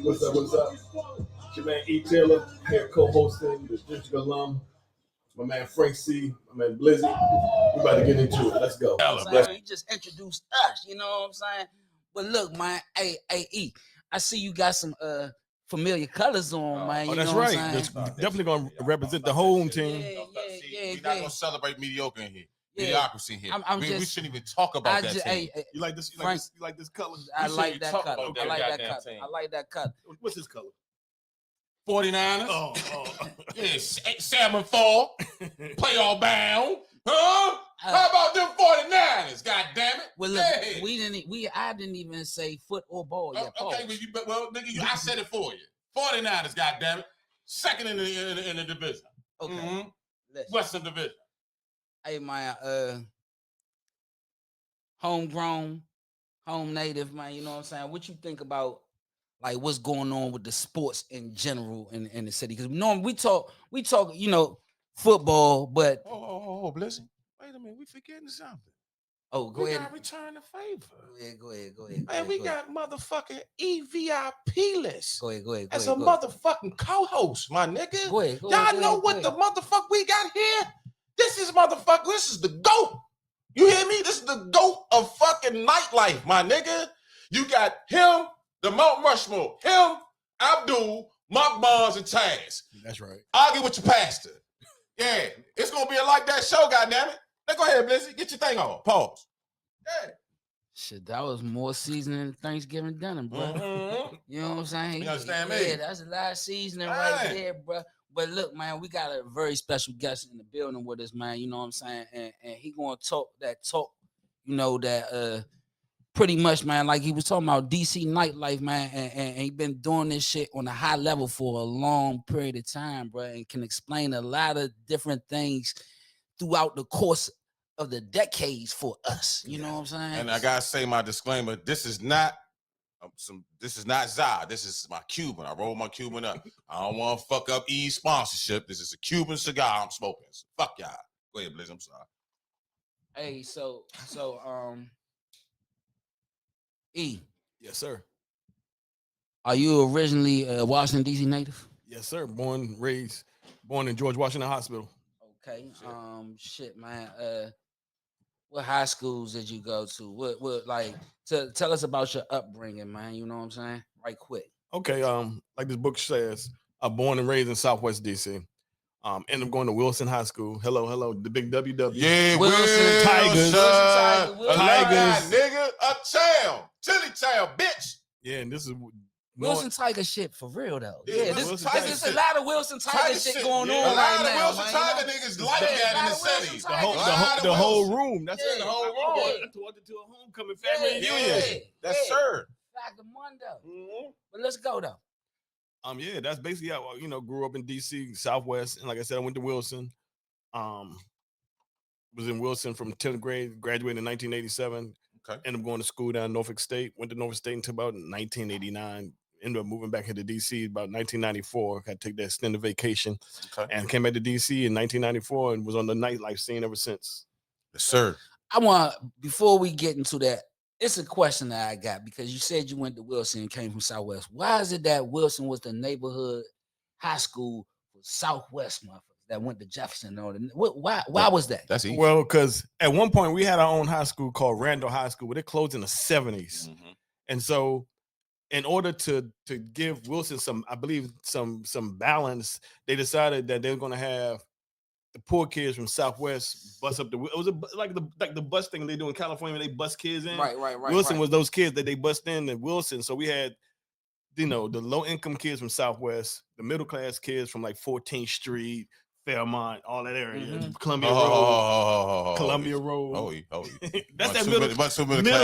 What's up? What's up? It's your man E. Taylor here co-hosting the District Alum. My man Frank C. My man Blizzy. We about to get into it. Let's go. He just introduced us. You know what I'm saying? But look, man. Hey, E. I see you got some familiar colors on, man. You that's know right. What I'm definitely gonna represent the home team. We're not gonna celebrate mediocre in here. Mediocrity here. We shouldn't even talk about that team. You like this? You like this color? I like that color. I like that color. I like that color. What's this color? 49ers. Oh. Yeah, salmon fall. Playoff bound. Huh? How about them 49ers? God damn it. Well, look, I didn't even say foot or ball yet. Okay, well, nigga, I said it for you. 49ers, God damn it. Second in the division. Okay. Mm-hmm. Western Division. Hey, my homegrown, home native, man, you know what I'm saying? What you think about like what's going on with the sports in general in the city? Because normally we talk, you know, football, but Blessing. Wait a minute, we forgetting something. Oh, go ahead. We gotta return the favor. Go ahead. Man, we got motherfucking eVIPList. Go ahead. As a motherfucking co-host, my nigga. Go ahead. Y'all know what the motherfucker we got here? This is the GOAT. You hear me? This is the GOAT of fucking nightlife, my nigga. You got him, the Mount Rushmore, him, Abdul, Mark Barnes, and Taz. That's right. Argue with your pastor. Yeah, it's gonna be a like that show, goddammit. Now go ahead, Blizzy. Get your thing on. Pause. Yeah. Shit, that was more seasoning than Thanksgiving dinner, bro. Mm-hmm. You know what I'm saying? You understand me? Yeah, that's a lot of seasoning right there, bro. But look, man, we got a very special guest in the building with us, man. You know what I'm saying? And he gonna talk, you know, that pretty much, man, like he was talking about DC nightlife, man, and he been doing this shit on a high level for a long period of time, bro, and can explain a lot of different things throughout the course of the decades for us. You know what I'm saying? And I gotta say my disclaimer: this is not Zah. This is my Cuban. I roll my Cuban up. I don't want to fuck up E's sponsorship. This is a Cuban cigar I'm smoking. So fuck y'all. Go ahead, Blizz. I'm sorry. Hey, so E. Yes, sir. Are you originally a Washington, D.C. native? Yes, sir. Born in George Washington Hospital. Okay. Shit, man. What high schools did you go to? What like tell us about your upbringing, man. You know what I'm saying? Right quick. Okay. Like this book says, I'm born and raised in Southwest DC. Ended up going to Wilson High School. Hello, the big WW. Yeah, Wilson Tigers. Tigers, nigga, uptown, Chili Town, bitch. Yeah, and this is Wilson Tiger shit for real though. Yeah, there's a lot of Wilson Tiger shit going on right now. A lot of Wilson Tiger niggas like that in the city. The whole room. That's it. The whole room. I walked into a homecoming family reunion. That's sir. Mm-hmm. But let's go though. Yeah, that's basically how grew up in DC, Southwest, and like I said, I went to Wilson. Was in Wilson from 10th grade, graduated in 1987. Okay. Ended up going to school down in Norfolk State. Went to Norfolk State until about 1989. Ended up moving back into DC about 1994. I took that extended vacation and came back to DC in 1994 and was on the nightlife scene ever since. Yes, sir. Before we get into that, it's a question that I got because you said you went to Wilson and came from Southwest. Why is it that Wilson was the neighborhood high school for Southwest motherfuckers that went to Jefferson? Why was that? That's easy. Well, because at one point we had our own high school called Randall High School, but it closed in the 70s. Mm-hmm. And so in order to give Wilson some balance, they decided that they were going to have the poor kids from Southwest bus up the. It was like the bus thing they do in California. They bus kids in. Right. Wilson was those kids that they bust in Wilson. So we had, the low income kids from Southwest, the middle class kids from like 14th Street, Fairmont, all that area, Columbia Road. That's that middle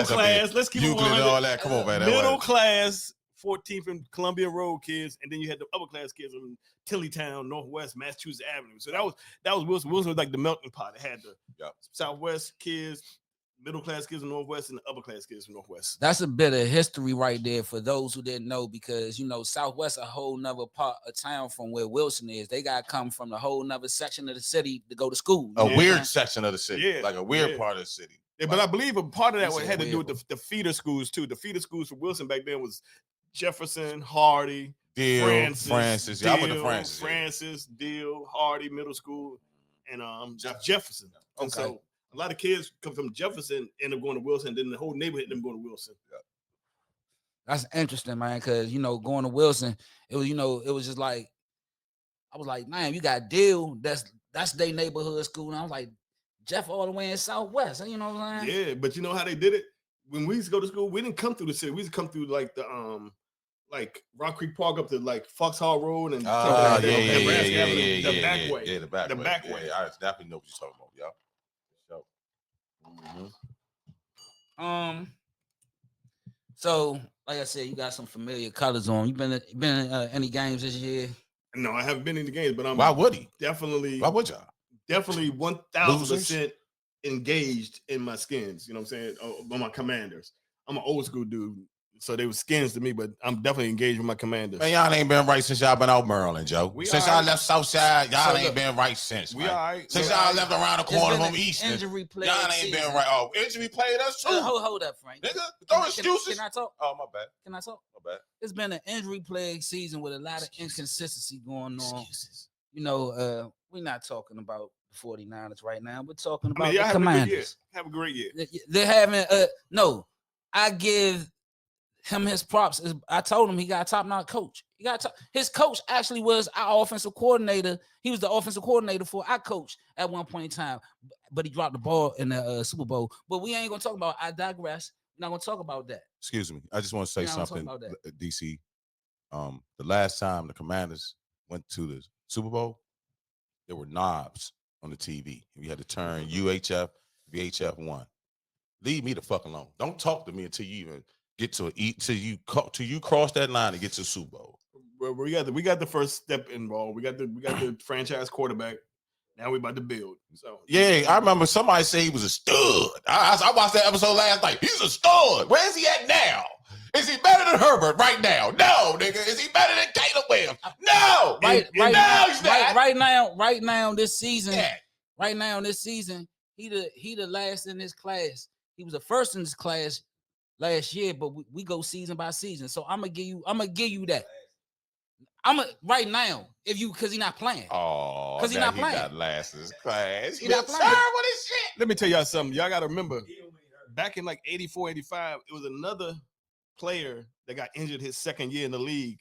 class. Let's keep Euclid and all that. Come on, man. Middle class. 14th and Columbia Road kids, and then you had the upper class kids from Tillytown, Northwest, Massachusetts Avenue. So that was Wilson. Wilson was like the melting pot. It had the Southwest kids, middle class kids from Northwest, and the upper class kids from Northwest. That's a bit of history right there for those who didn't know, because Southwest a whole nother part of town from where Wilson is. They got to come from the whole nother section of the city to go to school. A weird section of the city, like a weird part of the city. Yeah, but I believe a part of that had to do with the feeder schools too. The feeder schools for Wilson back then was Jefferson, Hardy, Deal, Francis. Yeah, I went to Francis. Francis, Deal, Hardy, middle school, and Jefferson. Okay. And so a lot of kids come from Jefferson, end up going to Wilson, then the whole neighborhood them going to Wilson. Yeah. That's interesting, man, because going to Wilson, it was just like, I was like, man, you got Deal, that's their neighborhood school. And I was like, Jeff all the way in Southwest. You know what I'm saying? Yeah, but you know how they did it? When we used to go to school, we didn't come through the city. We used to come through like the like Rock Creek Park up to like Foxhall Road and the back way. Yeah, the back way. Yeah, I definitely know what you're talking about, y'all. So like I said, you got some familiar colors on. You been in any games this year? No, I haven't been in the games, but why would he? Definitely. Why would y'all? Definitely 1,000% engaged in my skins. You know what I'm saying? On my commanders. I'm an old school dude. So they were skins to me, but I'm definitely engaged with my commanders. Man, y'all ain't been right since y'all been out Maryland, Joe. Since y'all left Southside, y'all ain't been right since. We all right. Since y'all left around the corner from Eastern, injury play y'all ain't been right. Oh, injury played us too. Hold up, Frank. Nigga, throw excuses. Can I talk? Oh, my bad. Can I talk? My bad. It's been an injury plague season with a lot of inconsistency going on. Excuses. We're not talking about the 49ers right now. We're talking about the Commanders. Have a great year. They're having no. I give him his props. I told him he got a top-notch coach. His coach actually was our offensive coordinator. He was the offensive coordinator for our coach at one point in time, but he dropped the ball in the Super Bowl. But we ain't gonna talk about. I digress. We're not gonna talk about that. Excuse me. I just want to say something, DC. The last time the Commanders went to the Super Bowl, there were knobs on the TV. We had to turn UHF, VHF 1. Leave me the fuck alone. Don't talk to me until you even get to till you cross that line and get to the Super Bowl. We got the first step involved. We got the franchise quarterback. Now we about to build. So yeah, I remember somebody say he was a stud. I watched that episode last night. He's a stud. Where is he at now? Is he better than Herbert right now? No, nigga. Is he better than Caleb Williams? No. Right now this season. Yeah. Right now this season, he the last in this class. He was the first in this class last year, but we go season by season. So I'm gonna give you that. Right now, because he's not playing. Oh, because he's not playing. He got last in his class. He's not playing. What is shit? Let me tell y'all something. Y'all gotta remember, back in like 84, 85, it was another player that got injured his second year in the league,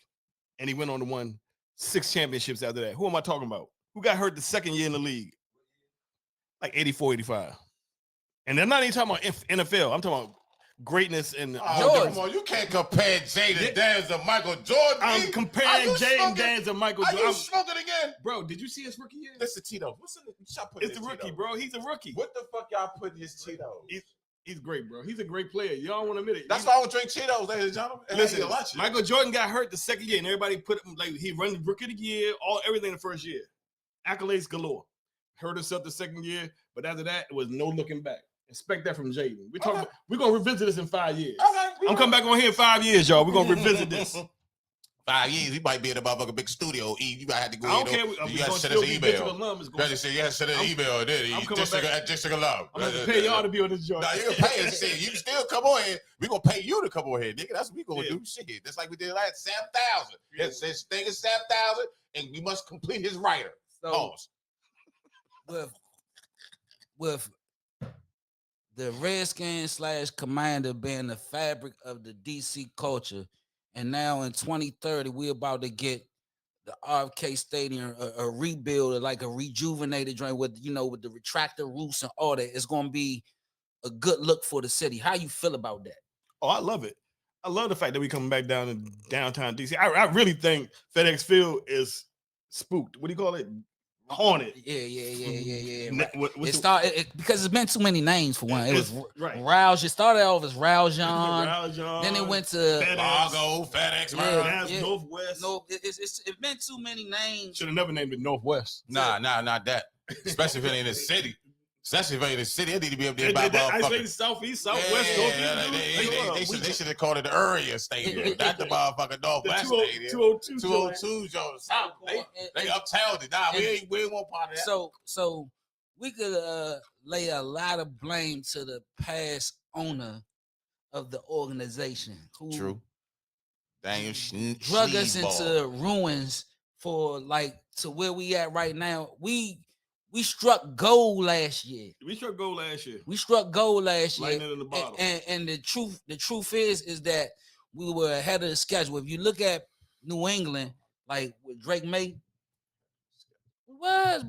and he went on to win 6 championships after that. Who am I talking about? Who got hurt the second year in the league? Like 84, 85. And I'm not even talking about NFL. I'm talking about greatness and come on, you can't compare Jaden Daniels to Michael Jordan. I'm comparing Jaden Daniels to Michael Jordan. Are you smoking again? Bro, did you see his rookie year? That's the Tito. It's the rookie, bro. He's a rookie. What the fuck y'all putting his Cheetos? He's great, bro. He's a great player. Y'all want to admit it. That's why I would drink Cheetos, ladies and gentlemen. Listen, Michael Jordan got hurt the second year, and everybody put him like he run the rookie of the year, everything the first year. Accolades galore. Hurt himself the second year, but after that, it was no looking back. Expect that from Jaden. We're gonna revisit this in 5 years. Okay, I'm coming back on here in 5 years, y'all. We're gonna revisit this. 5 years, he might be in a motherfucking big studio. You gotta have to go. I don't care. You gotta send us an email. You gotta send an email. District Alum. I'm gonna pay y'all to be on this joint. Nah, you can pay us. Shit, you can still come on here. We gonna pay you to come on here, nigga. That's what we gonna do. Shit, that's like we did last 7,000. This thing is 7,000, and you must complete his writer. So, with the Redskins / Commander being the fabric of the DC culture, and now in 2030, we're about to get the RFK Stadium a rebuild, like a rejuvenated joint with with the retractor roofs and all that. It's gonna be a good look for the city. How you feel about that? Oh, I love it. I love the fact that we coming back down to downtown DC. I really think FedEx Field is spooked. What do you call it? Haunted. Yeah. It started because it's been too many names for one. It was Rouse. It started off as Raljon. Then it went to Largo, FedEx, Northwest. No, it's been too many names. Should have never named it Northwest. Nah, not that. Especially if it ain't in the city. Especially if it ain't in the city, it need to be up there by I say Southeast, Southwest, Northeast. They should have called it the Area Stadium, not the motherfucking Northwest Stadium. 202 South. They uptown it. Nah, we ain't want part of that. So we could lay a lot of blame to the past owner of the organization. True. Daniel drug us Sleazeball. into ruins for like to where we at right now. We struck gold last year. We struck gold last year. Lightning in the bottle. And the truth is that we were ahead of the schedule. If you look at New England, like with Drake May, we was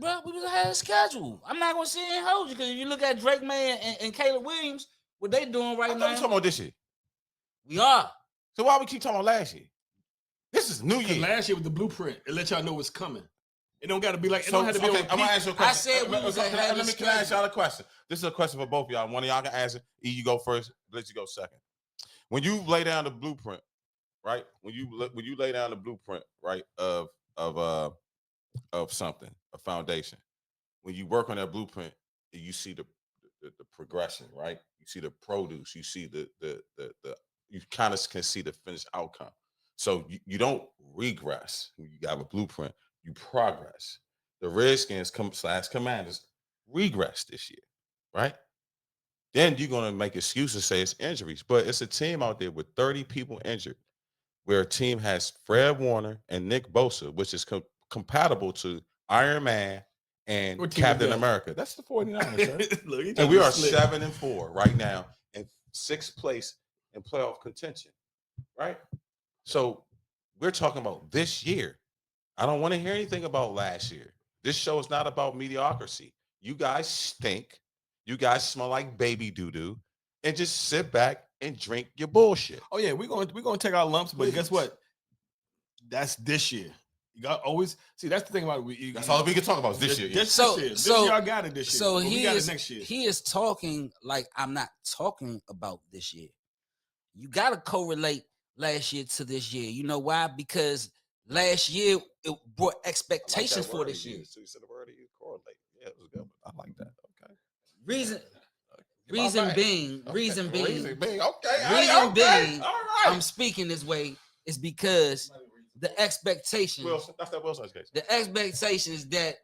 ahead of schedule. I'm not gonna sit here and hold you because if you look at Drake May and Caleb Williams, what they doing right now? We talking about this year. We are. So why we keep talking about last year? This is New Year. Last year with the blueprint, it let y'all know what's coming. It don't got to be like. It So, don't have to be. okay, I'm gonna ask you a question. I said we was ahead of Can I ask y'all a question? This is a question for both of y'all. One of y'all can answer. E, you go first. Let you go second. When you lay down the blueprint, right? When you lay down the blueprint, right, of something, a foundation. When you work on that blueprint, you see the progression, right? You see the produce. You see the you kind of can see the finished outcome. So you don't regress. When you have a blueprint, you progress. The Redskins / Commanders regress this year, right? Then you're gonna make excuses, say it's injuries, but it's a team out there with 30 people injured, where a team has Fred Warner and Nick Bosa, which is compatible to Iron Man and Captain America. That's the 49ers, Look, and we are 7-4 right now, in 6th place in playoff contention, right? So we're talking about this year. I don't want to hear anything about last year. This show is not about mediocrity. You guys stink. You guys smell like baby doo-doo. And just sit back and drink your bullshit. Oh yeah, we're gonna take our lumps, but guess what? That's this year. You got always see. That's the thing about it. That's all we can talk about is this year. This year I got it this year. So we got it next year. He is talking like I'm not talking about this year. You got to correlate last year to this year. You know why? Because last year it brought expectations for this year. So you said the word you correlate. Yeah, it was good. I like that. Okay. Reason being, okay. I'm speaking this way is because the expectations. That's that Wilson's case. The expectations that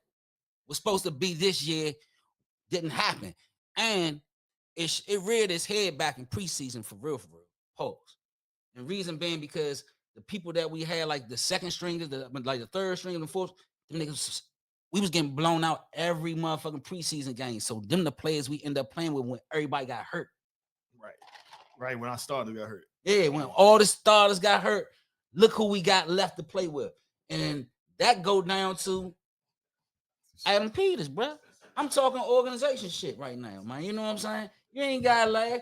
was supposed to be this year didn't happen, and it reared its head back in preseason for real. Pause. And reason being because the people that we had, like the second stringers, like the third string and the fourth, them niggas, we was getting blown out every motherfucking preseason game. So them the players we end up playing with when everybody got hurt. Right. When I started, got hurt. Yeah, when all the starters got hurt, look who we got left to play with. And that go down to Adam Peters, bro. I'm talking organization shit right now, man. You know what I'm saying? You ain't got to laugh,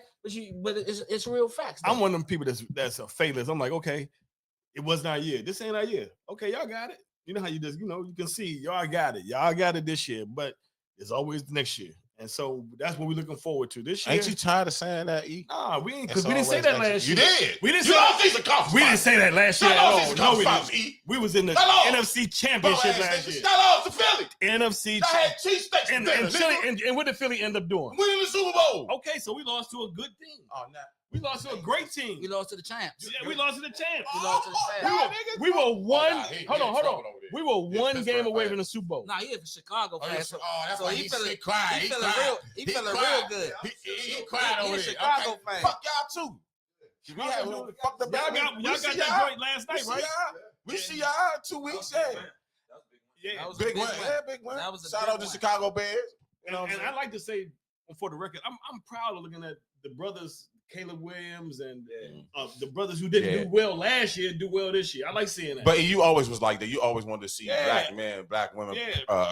but it's real facts. I'm one of them people that's a failures. I'm like, okay, it was not our year. This ain't our year. Okay, y'all got it. You know how you just, you can see y'all got it. Y'all got it this year, but it's always the next year. And so that's what we're looking forward to this year. Ain't you tired of saying that, E? Nah, we ain't, because we didn't say that last year. You did. We didn't say that last year at all. No, we didn't. We was in the NFC Championship last year. Shout out to Philly. NFC Championship. And what did Philly end up doing? Winning the Super Bowl. Okay, so we lost to a good team. Oh, no. We lost to a great team. We lost to the champs. Yeah, we lost to the champs. We were one. Hold on. We were one game away from the Super Bowl. Nah, he is a Chicago fan. That's why he crying. He feeling real good. He crying over there. Chicago fan. Fuck y'all too. Fuck the y'all got that joint last night, right? We see y'all in 2 weeks. Yeah, big one. Yeah, big one. Shout out to Chicago Bears. And I like to say, for the record, I'm proud of looking at the brothers Caleb Williams and the brothers who didn't do well last year do well this year. I like seeing that. But you always was like that. You always wanted to see black men, black women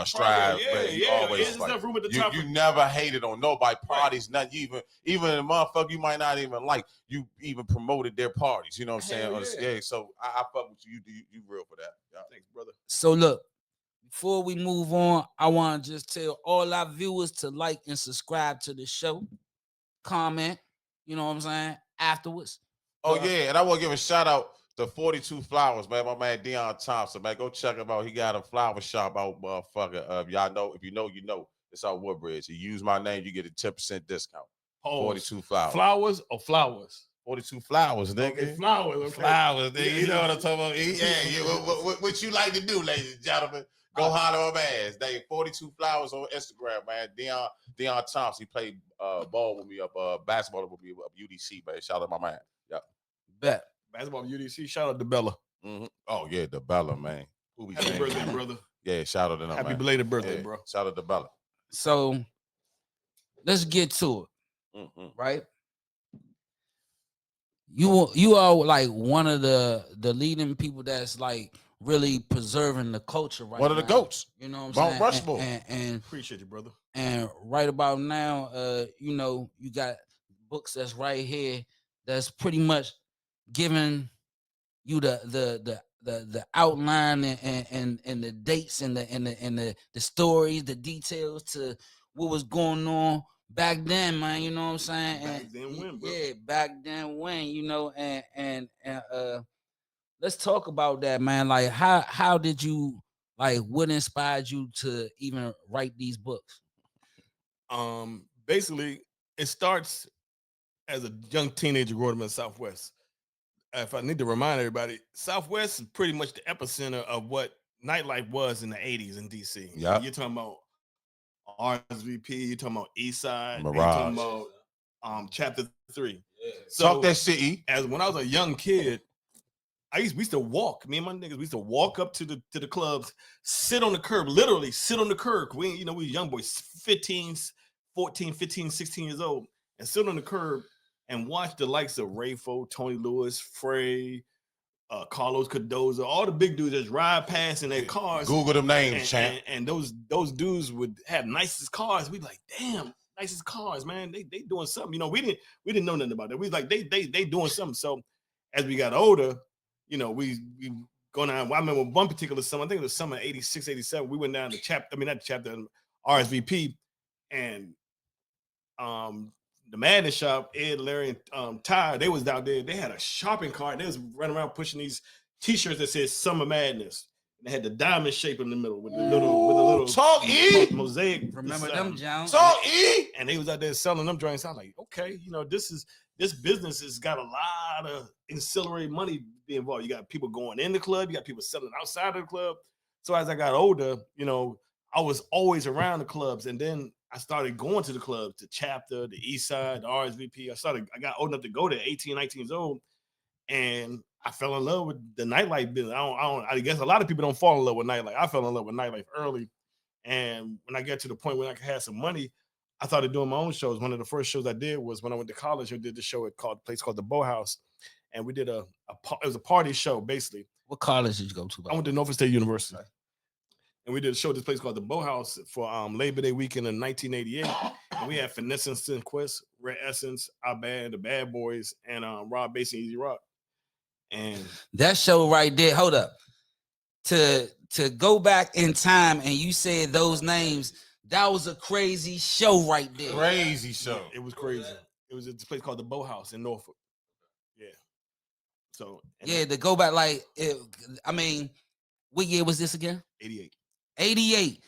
strive. You always like, room at the top. You never hated on nobody parties. Not even a motherfucker you might not even like. You even promoted their parties. You know what I'm saying? So I fuck with you. You real for that. Thanks, brother. So look, before we move on, I want to just tell all our viewers to like and subscribe to the show. Comment. You know what I'm saying? Afterwards. Oh, yeah. And I want to give a shout out to 42 Flowers, man. My man, Deion Thompson, man. Go check him out. He got a flower shop out, motherfucker. Y'all know. If you know, you know. It's out Woodbridge. You use my name, you get a 10% discount. 42 Flowers. Flowers or flowers? 42 Flowers, nigga. Okay, flowers. Okay. Flowers, nigga. You know what I'm talking about? Yeah. What you like to do, ladies and gentlemen? Go holler on my ass. They 42 Flowers on Instagram, man. Deion Thompson. He played ball with me basketball with me up UDC, man. Shout out to my man. Yep. Bet. Basketball UDC. Shout out to Bella. Mm-hmm. Oh yeah, the Bella, man. Who we Happy birthday, brother. Yeah, shout out to them. Happy man. belated birthday, Yeah, bro. Shout out to Bella. So let's get to it. Mm-hmm. Right? You are like one of the leading people that's like really preserving the culture right now. One of the goats. You know what I'm Mount saying? Rushmore. And appreciate you, brother. And right about now, you know, you got books that's right here that's pretty much giving you the outline and the dates and the stories, the details to what was going on back then, man. You know what I'm saying? Back then when, bro? Yeah, back then when, you know, and let's talk about that, man. Like how did you, like, what inspired you to even write these books? Basically, it starts as a young teenager growing up in the Southwest. If I need to remind everybody, Southwest is pretty much the epicenter of what nightlife was in the 80s in DC. Yeah. You're talking about RSVP, you're talking about East Side, Mirage. you're talking about Chapter 3. Yeah. So Talk that shit, E. as when I was a young kid, we used to walk. Me and my niggas, we used to walk up to the clubs, sit on the curb, literally sit on the curb. We young boys, 14, 15, 16 years old, and sit on the curb and watch the likes of Rayfo, Tony Lewis, Frey, Carlos Cardozo, all the big dudes just ride past in their cars. Google them names, champ. And those dudes would have nicest cars. We'd be like, damn, nicest cars, man. They doing something. You know, we didn't know nothing about that. We was like, they doing something. So as we got older, you know, we going down. I remember one particular summer, I think it was summer 86, 87. We went down to RSVP, and the Madness Shop, Ed, Larry, and Ty, they was out there. They had a shopping cart. They was running around pushing these T-shirts that said Summer Madness. And they had the diamond shape in the middle with the little Talk E. mosaic. Remember them, John? Talk E. And they was out there selling them joints. I was like, okay, you know, this business has got a lot of ancillary money being involved. You got people going in the club, you got people selling outside of the club. So as I got older, you know, I was always around the clubs, and then I started going to the clubs, the Chapter, the East Side, the RSVP. I got old enough to go there, 18, 19 years old, and I fell in love with the nightlife business. I guess a lot of people don't fall in love with nightlife. I fell in love with nightlife early, and when I got to the point where I could have some money, I started doing my own shows. One of the first shows I did was when I went to college. I did the show at a place called the Bow House, and we did it was a party show basically. What college did you go to? I went to Norfolk State University. Okay. And we did a show at this place called the Bow House for Labor Day weekend in 1988. And we had Finesse and Sinquest, Red Essence, Our Bad, the Bad Boys, and Rob Bass and Easy Rock. And that show right there, hold up. To go back in time and you said those names, that was a crazy show right there. Crazy show. It was crazy. It was at this place called the Bow House in Norfolk. Yeah. So to go back, like, what year was this again? 88. 88.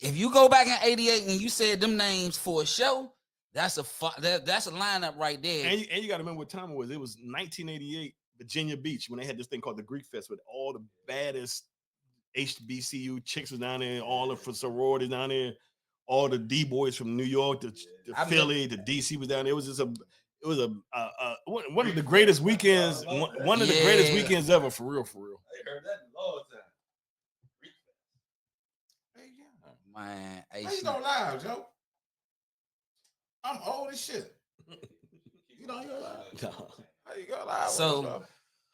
If you go back in 88 and you said them names for a show, that's a lineup right there. And you got to remember what time it was. It was 1988, Virginia Beach, when they had this thing called the Greek Fest with all the baddest HBCU chicks was down there, all the sororities down there, all the D-boys from New York, the Philly, the DC was down there. It was just one of the greatest weekends, one of the greatest weekends ever, for real. I heard that in a long time. Man, how you gonna lie, Joe? I'm old as shit. You don't lie. No. How you gonna lie? So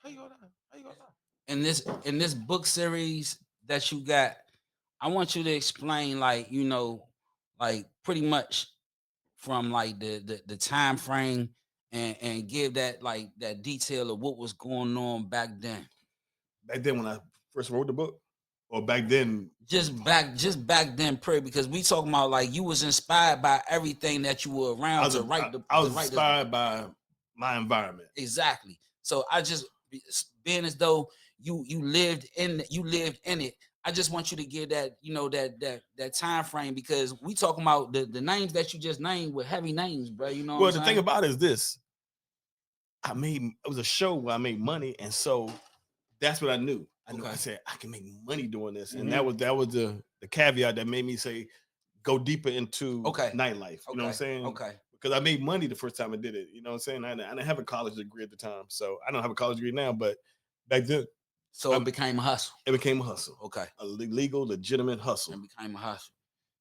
how you gonna lie? In this book series that you got, I want you to explain, like, you know, like pretty much from like the time frame and give that, like, that detail of what was going on back then. Back then when I first wrote the book? Or back then? Just back then, because we talking about, like, you was inspired by everything that you were around to write the. I was inspired by my environment. Exactly. So I just, being as though you lived in it, I just want you to give that, you know, that time frame, because we talking about the names that you just named were heavy names, bro. You know. Well, the thing about it is this: it was a show where I made money, and so that's what I knew. I said I can make money doing this, and that was the caveat that made me say go deeper into nightlife. You know what I'm saying? Okay. because I made money the first time I did it. You know what I'm saying? I didn't have a college degree at the time, so I don't have a college degree now. But back then, So it became a hustle. It became a hustle. Okay. A legal, legitimate hustle. It became a hustle.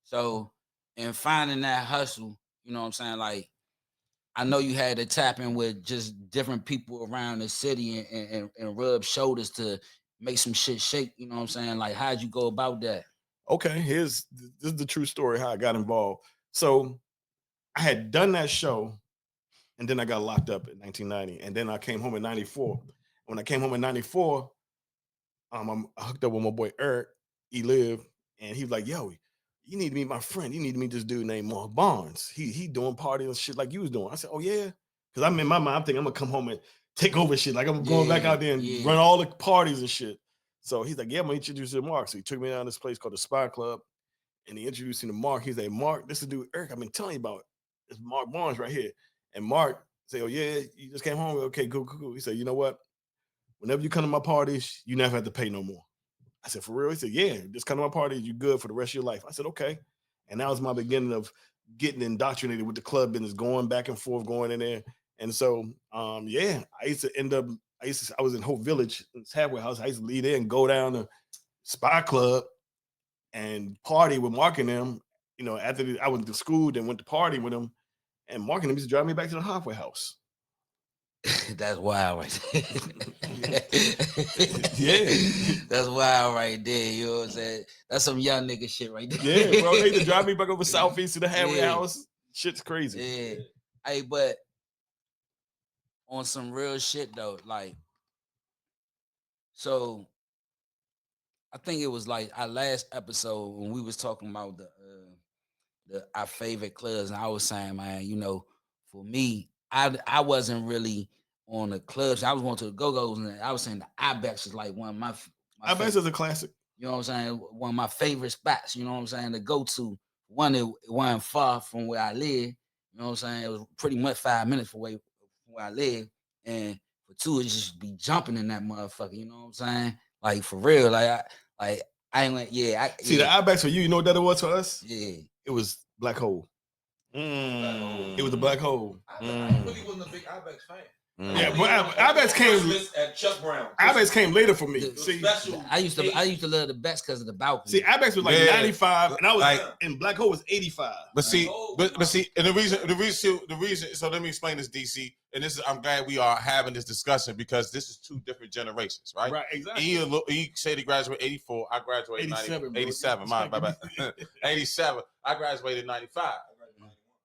So in finding that hustle, you know what I'm saying? Like, I know you had to tap in with just different people around the city and rub shoulders to make some shit shake. You know what I'm saying? Like, how'd you go about that? Okay, this is the true story how I got involved. So I had done that show, and then I got locked up in 1990, and then I came home in 94. When I came home in 94, I hooked up with my boy Eric. He lived, and he was like, "Yo, you need to meet my friend. You need to meet this dude named Mark Barnes. He doing parties and shit like you was doing." I said, "Oh yeah," because I'm in my mind. I'm thinking I'm gonna come home and take over shit. Like I'm going back out there and run all the parties and shit. So he's like, "Yeah, I'm gonna introduce you to Mark." So he took me down to this place called the Spy Club, and he introduced me to Mark. He's like, "Mark, this is dude Eric I've been telling you about. It's Mark Barnes right here." And Mark said, "Oh yeah, you just came home. Okay, cool." He said, "You know what? Whenever you come to my parties, you never have to pay no more." I said, "For real?" He said, "Yeah, just come to my parties. You good for the rest of your life." I said, "Okay." And that was my beginning of getting indoctrinated with the club business, going back and forth, going in there. And so, I used to end up, I was in Hope Village, it's halfway house. I used to leave there and go down to Spy Club and party with Mark and them. You know, I went to school, then went to party with them. And Mark and them used to drive me back to the halfway house. That's wild right there. Yeah. That's wild right there. You know what I'm saying? That's some young nigga shit right there. Yeah, bro. They used to drive me back over Southeast to the halfway house. Shit's crazy. Yeah. Hey, but on some real shit though, like, so I think it was like our last episode when we was talking about our favorite clubs, and I was saying, man, you know, for me, I wasn't really on the clubs. I was going to the Go-Go's, and I was saying the Ibex is like one of my Ibex is a classic. You know what I'm saying? One of my favorite spots, you know what I'm saying, to go to. One, it wasn't far from where I live. You know what I'm saying? It was pretty much 5 minutes from where I live. And for two, it just be jumping in that motherfucker. You know what I'm saying? Like, for real. Like I ain't like, See, the Ibex for you know what that it was for us? Yeah. It was Black Hole. It was a Black Hole. I really wasn't a big Ibex fan. Yeah, but Ibex came at Chuck Brown. Ibex came later for me. See, I used to love the best because of the balcony. See, Ibex was like 95, and I was like, and Black Hole was 85. But see, and the reason. So let me explain this, DC. And this is, I'm glad we are having this discussion because this is two different generations, right? Right, exactly. He said he graduated 84. I graduated 87. My bad. 87. I graduated 95.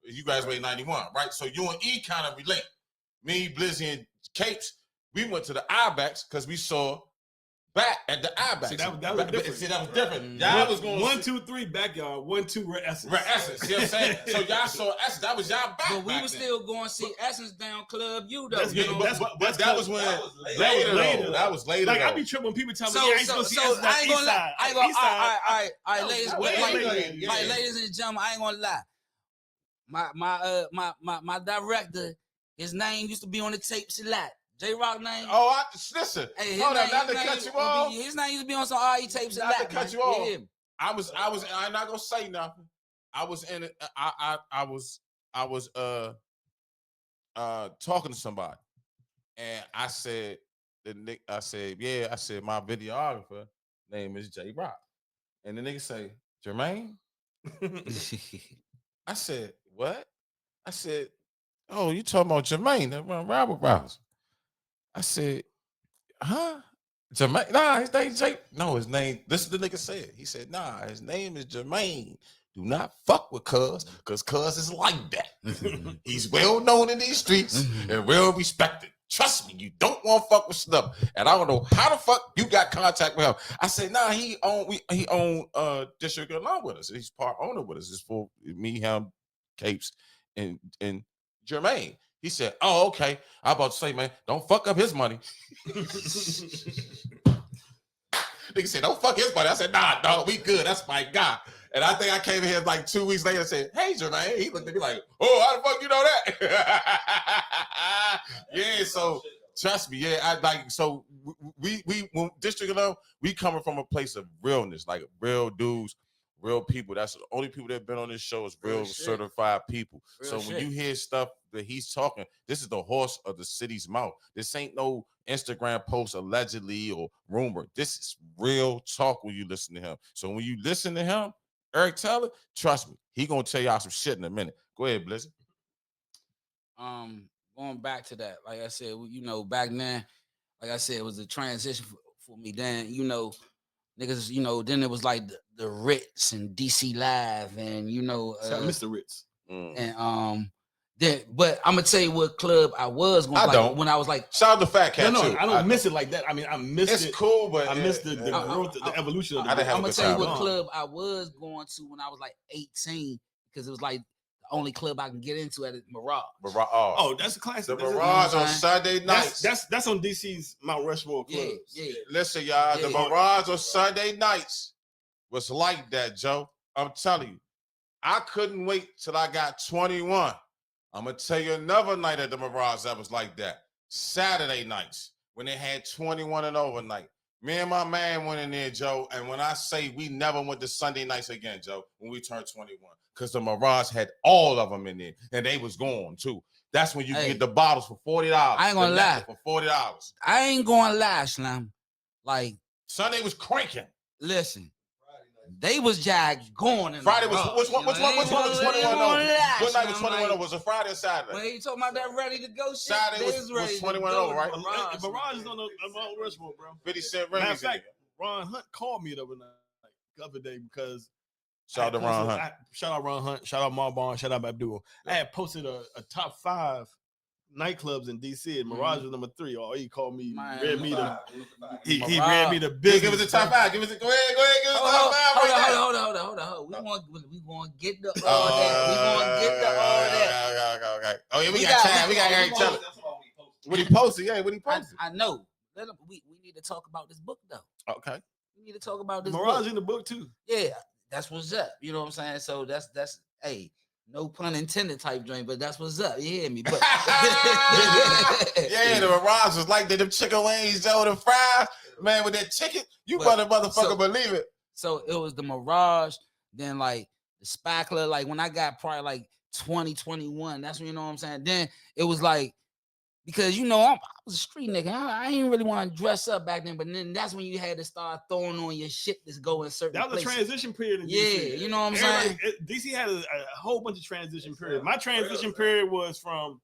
You graduated 91, right? So you and E kind of relate. Me, Blizzy, and Capes, we went to the Ibex because we saw back at the Ibex. See, that was different. See, that was different. Y'all was going 1, 2, 3 backyard, 1, 2 Red Essence. Red Essence, you know what I'm saying? So y'all saw Essence. That was y'all back. But we back were then. still going to see Essence down Club U though. But that was when later. That was later. Like I be tripping when people tell me, I ain't gonna lie. All right, ladies and gentlemen, I ain't gonna lie. My director, his name used to be on the tapes a lot. J-Rock name. Oh, listen. Hey, hold on, not to cut you off. His name used to be on some RE tapes a lot. Not to cut you off. Yeah. I'm not gonna say nothing. I was in it. I was talking to somebody, and I said, my videographer name is J-Rock, and the nigga say, Jermaine. I said, what? I said, oh, you talking about Jermaine that run Robert Rouse? I said, huh? Jermaine? Nah, his name Jay. No, his name. This is the nigga said. He said, nah, his name is Jermaine. Do not fuck with Cuz is like that. He's well known in these streets and well respected. Trust me, you don't want to fuck with Snub. And I don't know how the fuck you got contact with him. I said, nah, he own District along with us. He's part owner with us. It's for me, him, Capes, and Jermaine. He said, oh, okay. I about to say, man, don't fuck up his money. Nigga said, don't fuck his money. I said, nah, dog, we good. That's my guy. And I think I came in here like 2 weeks later and said, hey, Jermaine. He looked at me like, oh, how the fuck you know that? Yeah, so trust me. Yeah, I like, so we when District alone, we coming from a place of realness, like real dudes real people. That's the only people that have been on this show is real certified people. So when you hear stuff that he's talking, this is the horse of the city's mouth. This ain't no Instagram post allegedly or rumor. This is real talk when you listen to him. So when you listen to him, Eric Taylor, trust me, he gonna tell y'all some shit in a minute. Go ahead, Blizzard. Going back to that, like I said, you know, back then, like I said, it was a transition for me. Then, you know, niggas, you know, then it was like the Ritz and DC Live, and you know, Mr. Ritz. And then, but I'm gonna tell you what club I was going. When I was like, shout out to Fat Cat too. I don't miss it like that. I mean, I missed it. It's cool, but I missed the growth, the evolution of the. I'm gonna tell you what club I was going to when I was like 18, because it was like the only club I can get into at Mirage. Oh, that's a classic. The Mirage on Sunday nights. That's on DC's Mount Rushmore clubs. Yeah. Listen, y'all, the Mirage on Sunday nights was like that, Joe. I'm telling you, I couldn't wait till I got 21. I'm gonna tell you another night at the Mirage that was like that. Saturday nights when they had 21 and over night. Me and my man went in there, Joe. And when I say we never went to Sunday nights again, Joe, when we turned 21, because the Mirage had all of them in there, and they was gone too. That's when you can get the bottles for $40. I ain't gonna lie. For $40. I ain't gonna lie, Slam. Like Sunday was cranking. Listen. They was just going. Friday was which one was 21 over? What night was 21 over? Was it Friday or Saturday? When you talking about that ready to go shit, Saturday was 21 over, right? Mirage is on the Mount Rushmore, bro. 50 Cent Matter of fact, Ron Hunt called me the other day because shout out to Ron Hunt. Shout out Ron Hunt. Shout out Marbon. Shout out Abdul. I had posted a top 5 nightclubs in DC, and Mirage was number 3. Or he called me, read me the business. Give us the top 5. Go ahead. Give us the top 5. Hold on. We want to get the all that. We want to get the all that. Okay. Oh yeah, we got time. We got Eric Taylor. What he posted? Yeah, what he posted? I know. We need to talk about this book though. Okay. We need to talk about this. Mirage in the book too. Yeah, that's what's up. You know what I'm saying? So that's hey. No pun intended type joint, but that's what's up. You hear me? But yeah, the Mirage was like that. Them chicken wings, Joe, the fries, man, with that chicken, you better motherfucker believe it. So it was the Mirage, then like the Spy Club. Like when I got probably like 2021, that's when, you know what I'm saying. Then it was like, because you know I was a street nigga. I ain't really want to dress up back then, but then that's when you had to start throwing on your shit that's going certain. That was places. A transition period in DC. Yeah, you know what I'm saying. DC had a whole bunch of transition periods. My transition period was from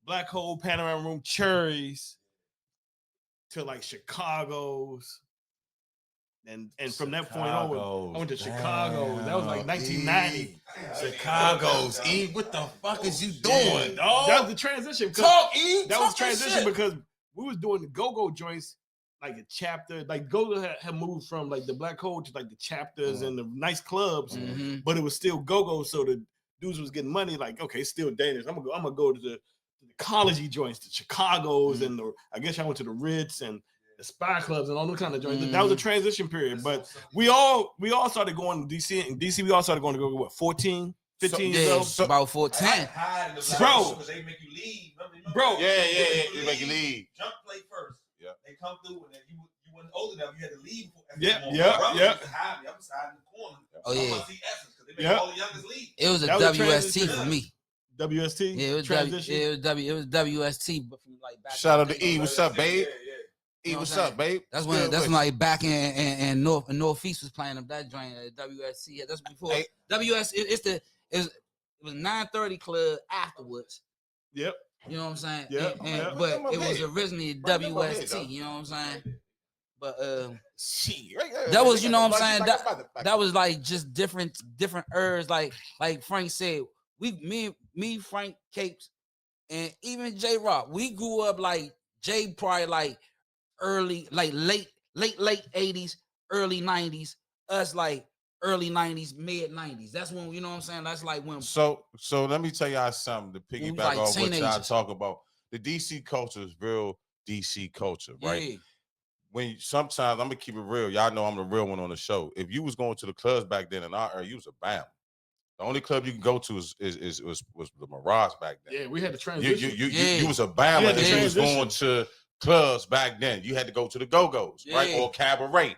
Black Hole, Panorama Room, Cherries to like Chicago's. And from that point on, I went to Chicago. That was like 1990. Chicago's. Eve, what the fuck is you doing, dog? That was the transition. Talk, Eve. That was transition because we was doing the go-go joints, like a chapter. Like go-go had moved from like the Black Hole to like the chapters and the nice clubs, but it was still go-go. So the dudes was getting money. Like, okay, it's still dangerous. I'm gonna go to the college joints, the Chicago's, and I guess I went to the Ritz and the Spy Clubs and all those kind of joints. That was a transition period. But we all started going to DC. In DC, we all started going to go, what, 14, 15 years old? So, about 14. Bro. They make you leave. Bro. Yeah. They make you leave. Jump play first. Yeah. They come through and then you weren't old enough. You had to leave. Yeah. I'm inside in the corner. Oh, yeah. I see Essence because they make all the youngest leave. It was a WST for me. WST? Yeah, it was transition. It was WST, but from like back. Shout out to E. What's up, babe? E, what's up, babe? That's when like back in Northeast was playing up that joint at WSC. Yeah, that's before WS. It was 9:30 club afterwards. Yep. You know what I'm saying? Yep. But it was originally WST. You know what I'm saying? But that was, you know what I'm saying. That was like just different eras. Like Frank said, me, Frank Capes, and even J Rock. We grew up like Jay probably like early, like late 80s, early 90s, us like early 90s, mid 90s. That's when, you know what I'm saying? That's like when. So let me tell y'all something to piggyback like off what y'all talk about. The DC culture is real DC culture, right? Yeah. When sometimes I'm gonna keep it real. Y'all know I'm the real one on the show. If you was going to the clubs back then in our era, you was a bam. The only club you can go to was the Mirage back then. Yeah, we had the transition. You was a bam if you was going to clubs back then. You had to go to the Go-Go's, right? Or Cabaret.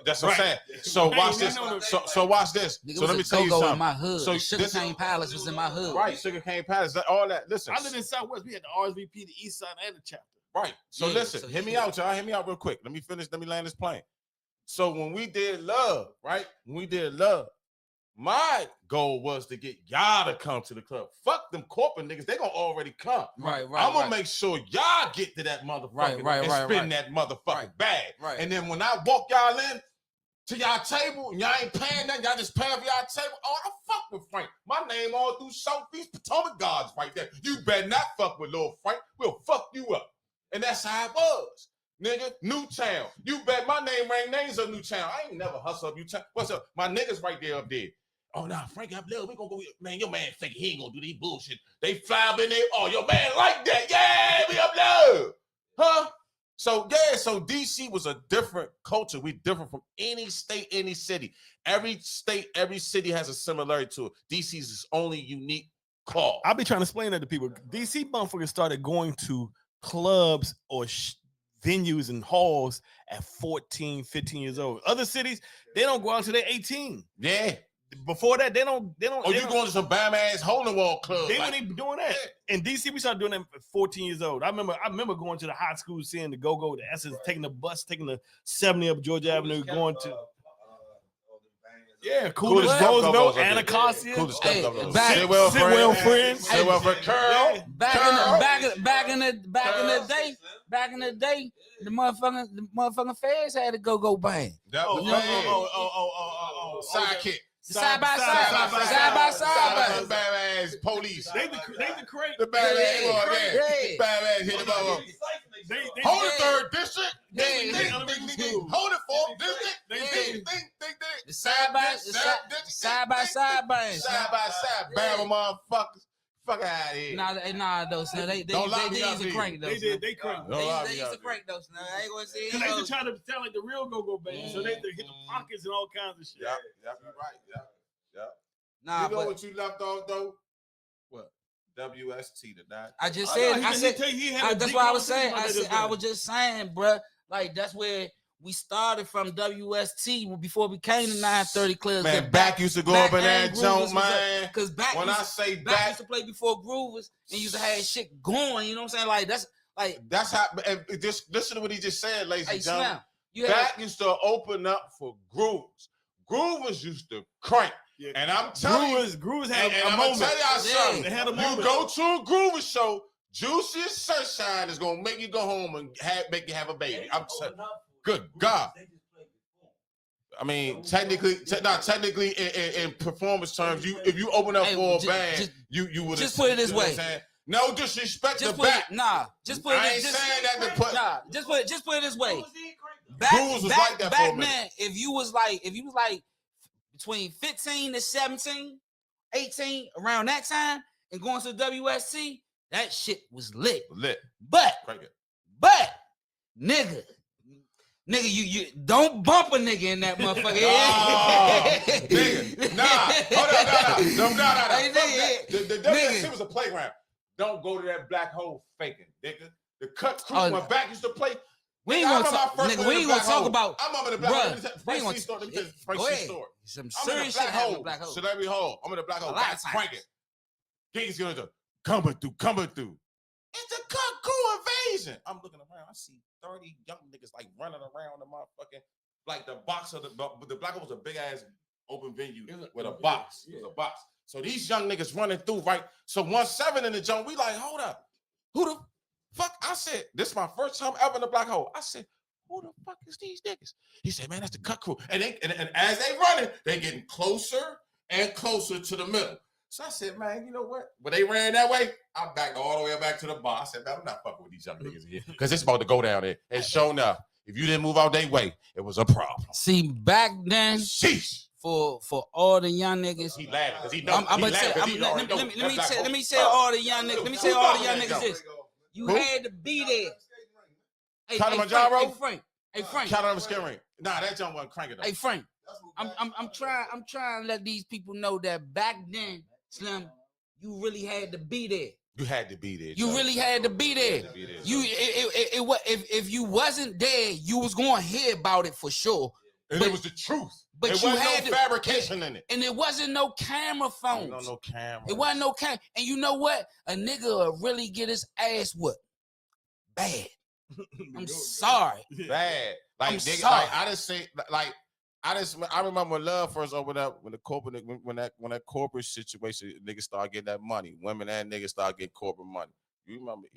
that's what I'm saying. So watch this. So watch this. Nigga, So let me tell you go-go something. in my hood. So The Sugarcane Palace was in my hood. Right, Sugarcane Palace, all that. Listen, I lived in Southwest. We had the RSVP, the East Side, and the chapter. right. So Yeah, listen, so hear me shit. out, y'all. Hear me out real quick. Let me finish. Let me land this plane. So when we did love, right? When we did love, my goal was to get y'all to come to the club. Fuck them corporate niggas. They gonna already come. Right. I'm gonna make sure y'all get to that motherfucker and spin that motherfucking bag. Right. And then when I walk y'all in to y'all table and y'all ain't paying nothing, y'all just paying for y'all table. Oh, I fuck with Frank. My name all through Southeast Potomac Guards right there. You better not fuck with Lil Frank. We'll fuck you up. And that's how it was. Nigga, Newtown. You bet my name rang names of Newtown. I ain't never hustle up Newtown. What's up? My niggas right there up there. Oh, nah, Frank up there. We gonna go. Man, your man think he ain't gonna do these bullshit. They fly up in there. Oh, your man like that. Yeah, we up there. Huh? So, yeah, so DC was a different culture. We different from any state, any city. Every state, every city has a similarity to it. DC's its only unique call. I'll be trying to explain that to people. DC motherfuckers started going to clubs or venues and halls at 14, 15 years old. Other cities, they don't go out until they're 18. Yeah. Before that, they don't. Oh, you going to some bam ass hole in the wall club? They weren't even doing that. In DC, we started doing that at 14 years old. I remember going to the high school, seeing the go-go, the Essence, taking the bus, taking the 70 up Georgia Avenue, going to Coolest Roosevelt, Anacostia. Coolest Hey, Sitwell friends. Sitwell for Curl. Back in the day, the motherfucking feds had a go bang. That was sidekick. Side by side. Bad ass police. They the create. The bad ass. Bad ass hit the ball. Hold the third district. Hold it fourth district. The side by side bang. Side by side. Bam, motherfuckers. Fuck out of here. Nah, those. They used to crank those. They crank. They used to crank those. I ain't gonna say because they used to try to sound like the real go-go band, so they hit the pockets and all kinds of shit. Yeah, you're right. Yeah. Nah, you know but what you left off though? What? WST tonight. I just said. That's what I was saying. I was just saying, bruh. Like that's where we started from WST before we came to 930 Clubs. Man, back used to go up in that joint, man. Because back used to play before Groovers and used to have shit going. You know what I'm saying? Like that's how. And just listen to what he just said, ladies and gentlemen. Back used to open up for Groovers. Groovers used to crank. Yeah. And I'm telling Groovers had a I'm moment. Tell y'all something. They had a moment. You go to a Groover show, Juiciest Sunshine is gonna make you go home and make you have a baby. I'm telling you. Good God. I mean, technically, in performance terms, if you open up for a band, you would just put it this way. No disrespect to back. Just put it. I ain't saying that to put. Just put it this way. Back then, if you was like between 15 to 17, 18, around that time, and going to the WSC, that shit was lit. But nigga, you don't bump a nigga in that motherfucker. Nigga, hold on. The WSC was a playground. Don't go to that black hole faking, nigga. The cut crew, my back used to play. We ain't gonna talk about. I'm in the black hole. Go ahead. Some serious shit happened in the black hole. Celebrity hole. I'm in the black hole. Back cranking. Gigs going to coming through. It's a cut crew invasion. I'm looking around. I see 30 young niggas like running around the motherfucking like the box of the black hole was a big ass open venue with a box. It was a box. So these young niggas running through, right? So 1-7 in the jump. We like, hold up. Who the fuck? I said, this is my first time ever in the black hole. I said, who the fuck is these niggas? He said, man, that's the cut crew. And as they running, they getting closer and closer to the middle. So I said, man, you know what? When they ran that way, I backed all the way back to the bar. I said, man, I'm not fucking with these young niggas here. Because it's about to go down there. And sure enough, if you didn't move out their way, it was a problem. See, back then, sheesh. For all the young niggas, he laughing because he knows. Let me say all the young niggas. Let me say all the young niggas this. You had to be there. Hey, Frank. Count on the skin ring. Nah, that jump wasn't cranking though. Hey, Frank. I'm trying to let these people know that back then, Slim, you really had to be there. You had to be there. You really had to be there. If you wasn't there, you was going to hear about it for sure. And it was the truth. But it wasn't no fabrication in it. And it wasn't no camera phones. No camera. It wasn't no camera. And you know what? A nigga will really get his ass whooped. Bad. I'm sorry. Bad. Like, I'm nigga, sorry. like I just say, like I remember when love first opened up, when the corporate, when that corporate situation, niggas start getting that money. Women and niggas start getting corporate money. You remember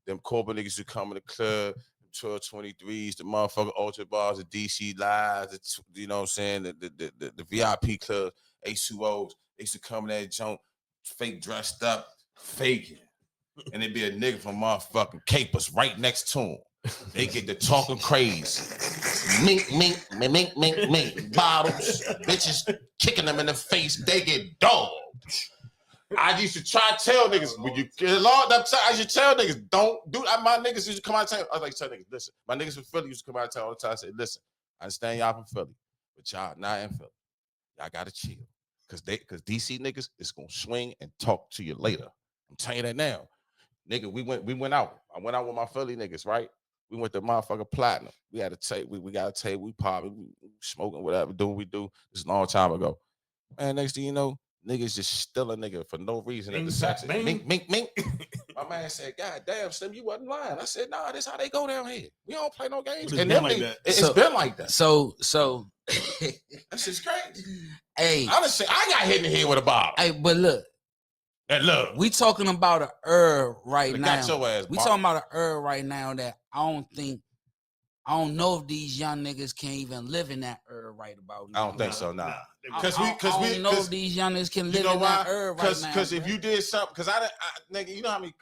them corporate niggas who come in the club, 1223s, the motherfucking Ultra Bars, the DC Lives, you know what I'm saying, the VIP clubs, H2Os. They used to come in that junk, fake dressed up, faking. And it'd be a nigga from motherfucking Capers right next to him. They get the talking crazy. Mink, bottles, bitches kicking them in the face. They get dogged. I used to try to tell niggas, when you get long, I used to tell niggas, don't do that. My niggas used to come out and tell, I was like, tell niggas, listen. My niggas from Philly used to come out and tell all the time. I said, listen, I understand y'all from Philly, but y'all not in Philly. Y'all gotta chill. Cause DC niggas is gonna swing and talk to you later. I'm telling you that now. Nigga, we went out. I went out with my Philly niggas, right? We went to motherfucking Platinum. We had a tape. We got a tape. We popping, we smoking, whatever. Do what we do. This is a long time ago. Man, next thing you know, niggas just still a nigga for no reason at the section. Mink. My man said, God damn, Slim, you wasn't lying. I said, nah, this how they go down here. We don't play no games. It's been like that. It's been like that. So That's just crazy. Hey, honestly, I got hit in the head with a bottle. Hey, but look. And look, we talking about an herb right now. Got your ass, we talking about an herb right now that I don't know if these young niggas can even live in that herb right about now. I don't think so, nah. Because I don't know if these young niggas can live in that herb right now. Because if you did something, because nigga, you know how many.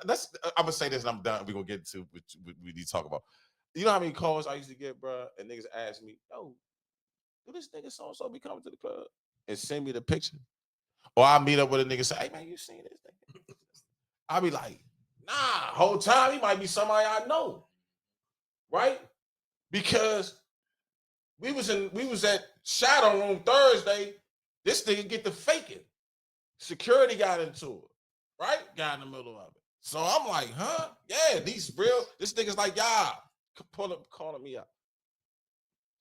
I'm gonna say this and I'm done. We're gonna get to what we need to talk about. You know how many calls I used to get, bro, and niggas ask me, yo, do this nigga so and so be coming to the club and send me the picture? Or I meet up with a nigga and say, hey man, you seen this thing? I'll be like, nah, whole time he might be somebody I know. Right? Because we was at Shadow Room Thursday. This nigga get the faking. Security got into it. Right? Got in the middle of it. So I'm like, huh? Yeah, these real. This nigga's like, y'all, calling me up.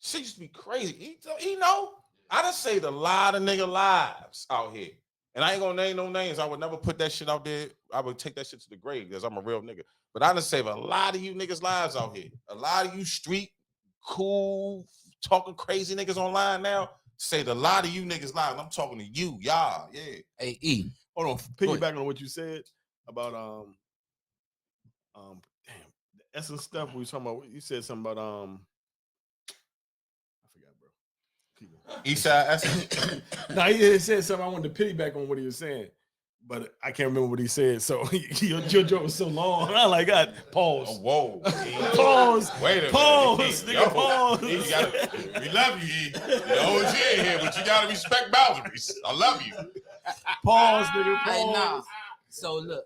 She used to be crazy. He know. I done saved a lot of nigga lives out here. And I ain't gonna name no names. I would never put that shit out there. I would take that shit to the grave because I'm a real nigga. But I done saved a lot of you niggas lives out here. A lot of you street, cool, talking crazy niggas online now. Saved a lot of you niggas lives. I'm talking to you, y'all. Yeah. Hey, E. Hold on. Piggyback on what you said about damn, the essence stuff we was talking about. You said something about I forgot, bro. Eastside Essence. No, he said something. I wanted to piggyback on what he was saying, but I can't remember what he said. So your joke was so long. I'm like, God, pause. Oh, whoa. Pause. Wait a minute. Pause, nigga, pause. We love you, E. The OG in here, but you gotta respect boundaries. I love you. Pause, nigga, pause. Hey, nah. So look,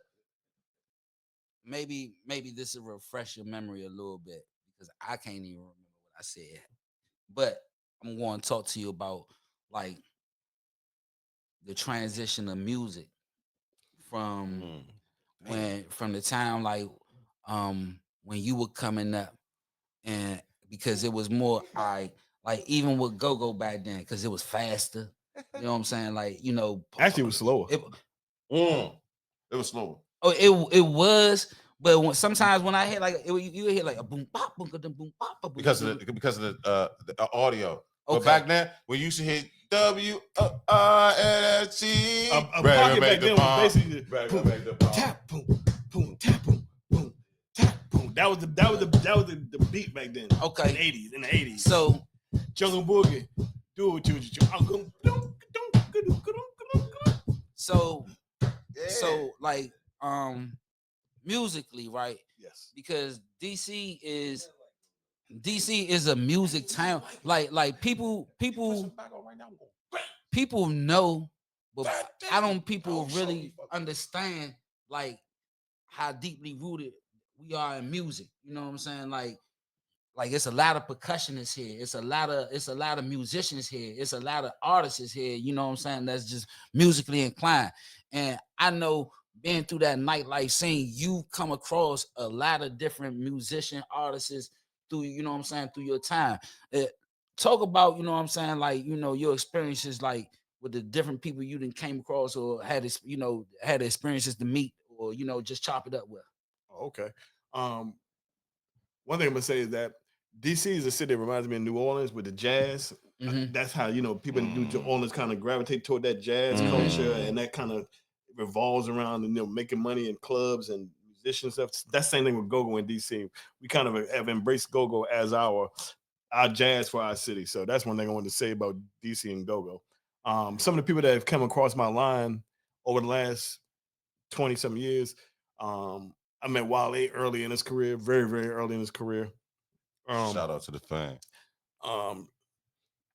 maybe this will refresh your memory a little bit because I can't even remember what I said. But I'm going to talk to you about like the transition of music from from the time like when you were coming up, and because it was more like even with go-go back then because it was faster. You know what I'm saying? Like, you know, actually it was slower. It was slower. Oh, it was. But sometimes when I hit like you hit like a boom pop boom boom pop because of the audio. Okay. But back then we used to hit WRNT. A pocket back then was basically boom, tap boom boom tap boom boom tap boom. That was the beat back then. Okay. In the 80s. So Jungle Boogie, do what you. So like musically, right? Yes. Because DC is a music town. Like people know, but I don't people really understand like how deeply rooted we are in music. You know what I'm saying? Like it's a lot of percussionists here. It's a lot of musicians here. It's a lot of artists here. You know what I'm saying? That's just musically inclined. And I know being through that nightlife scene, you come across a lot of different musician artists through, you know what I'm saying, through your time. Talk about, you know what I'm saying, like, you know, your experiences, like with the different people you done came across or had this, you know, had experiences to meet or, you know, just chop it up with. Okay. One thing I'm gonna say is that DC is a city that reminds me of New Orleans with the jazz. That's how, you know, people in New Orleans kind of gravitate toward that jazz culture, and that kind of revolves around, you know, making money in clubs and musicians stuff. That same thing with go-go in DC. We kind of have embraced go-go as our jazz for our city. So that's one thing I wanted to say about DC and go-go. Some of the people that have come across my line over the last 20-some years, I met Wale early in his career, very, very early in his career. Shout out to the fan.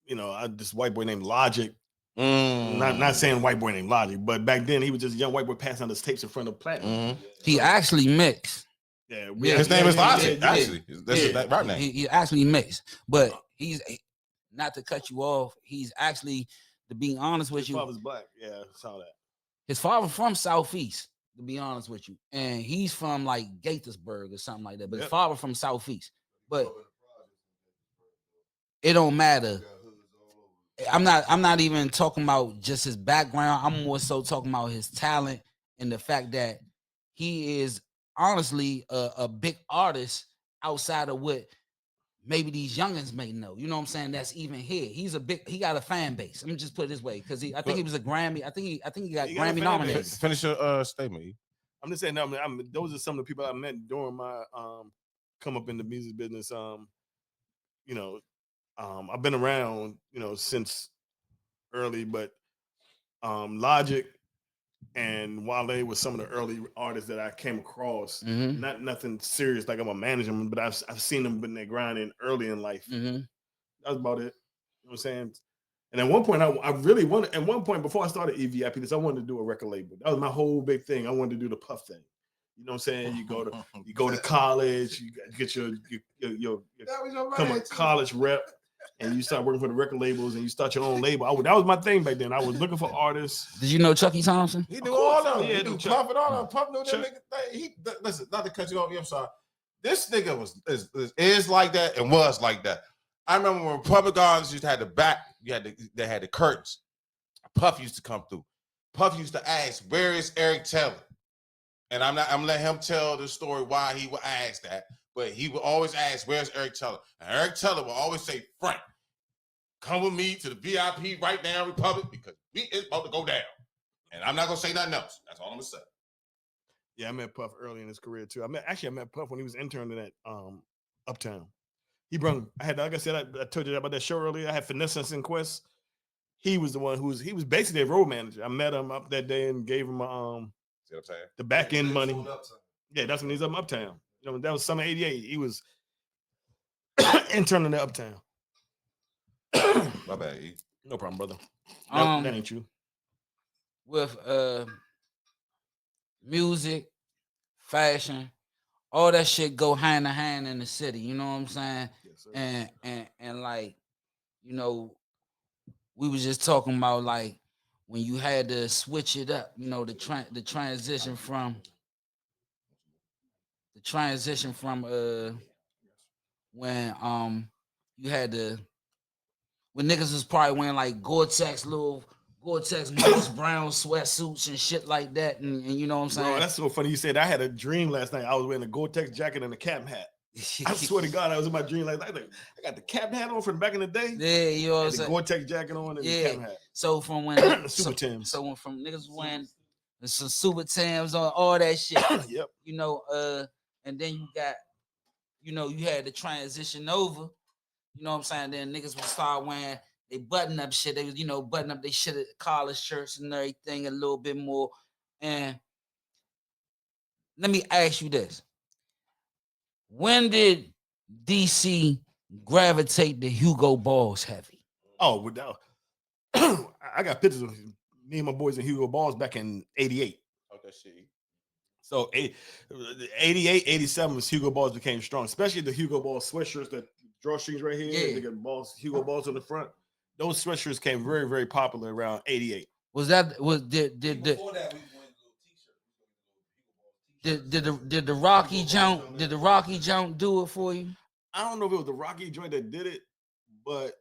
You know, this white boy named Logic. Not saying white boy named Logic, but back then he was just a young white boy passing out his tapes in front of platinum. He actually mixed. Yeah, his name is Logic. Actually, that's that right name. He actually mixed, but he's not to cut you off. He's actually, to be honest with you, his father's black. Yeah, I saw that. His father from Southeast, to be honest with you, and he's from like Gaithersburg or something like that. But his father from Southeast, but it don't matter. I'm not even talking about just his background. I'm more so talking about his talent and the fact that he is honestly a big artist outside of what maybe these youngins may know. You know what I'm saying? That's even here. He got a fan base. Let me just put it this way, because I think he was a Grammy. I think he got Grammy nominated. Finish your statement. I'm just saying, those are some of the people I met during my come up in the music business. You know, I've been around, you know, since early, but Logic and Wale was some of the early artists that I came across. Not nothing serious like I'm a manager, but I've seen them putting their grind in early in life. That was about it. You know what I'm saying? And at one point, I really wanted. At one point, before I started eVIP, because I wanted to do a record label. That was my whole big thing. I wanted to do the Puff thing. You know what I'm saying? You go to college, you get your become a college rep, and you start working for the record labels, and you start your own label. That was my thing back then. I was looking for artists. Did you know Chucky Thompson? He knew all of them. He knew Puff and all of them. Puff knew that nigga. Listen, not to cut you off. I'm sorry. This nigga is like that and was like that. I remember when Republic Gardens used to have the back. They had the curtains. Puff used to come through. Puff used to ask, "Where is Eric Taylor?" And I'm gonna let him tell the story why he would ask that. But he would always ask, "Where's Eric Taylor?" And Eric Taylor would always say, "Frank, come with me to the VIP right now, Republic, because it's about to go down." And I'm not gonna say nothing else. That's all I'm gonna say. Yeah, I met Puff early in his career too. I met Puff when he was interning at Uptown. Like I said, I told you about that show earlier. I had Finesse and Quest. He was the one he was basically a road manager. I met him up that day and gave him the back end money. Yeah, that's when he's up in Uptown. You know, that was summer '88. He was interning at Uptown. My bad, E. No problem, brother. That ain't you. With music, fashion, all that shit go hand in hand in the city. You know what I'm saying? Yes, and like, you know, we was just talking about like when you had to switch it up. You know, the transition from when you had to, when niggas was probably wearing like Gore-Tex Moose brown sweatsuits and shit like that, and you know what I'm saying? Bro, that's so funny you said. I had a dream last night. I was wearing a Gore-Tex jacket and a cap hat. I swear to God, I was in my dream last night. I got the cap hat on from back in the day. Yeah, you know what I'm saying? The Gore-Tex jacket on and the cap hat. So from when Super Tims. So when from niggas wearing some Super Tims on all that shit. Yep. You know, and then you got, you know, you had to transition over. You know what I'm saying? Then niggas would start wearing they button up shit. They was, you know, button up they shit at college shirts and everything a little bit more. And let me ask you this. When did DC gravitate to Hugo Boss heavy? Oh, without I got pictures of me and my boys in Hugo Boss back in '88. Okay, shit. So 88, 87 was Hugo Boss became strong, especially the Hugo Boss sweatshirts, that drawstrings right here. Yeah. They got Hugo Boss on the front. Those sweatshirts came very, very popular around '88. Did the Rocky Jump do it for you? I don't know if it was the Rocky joint that did it, but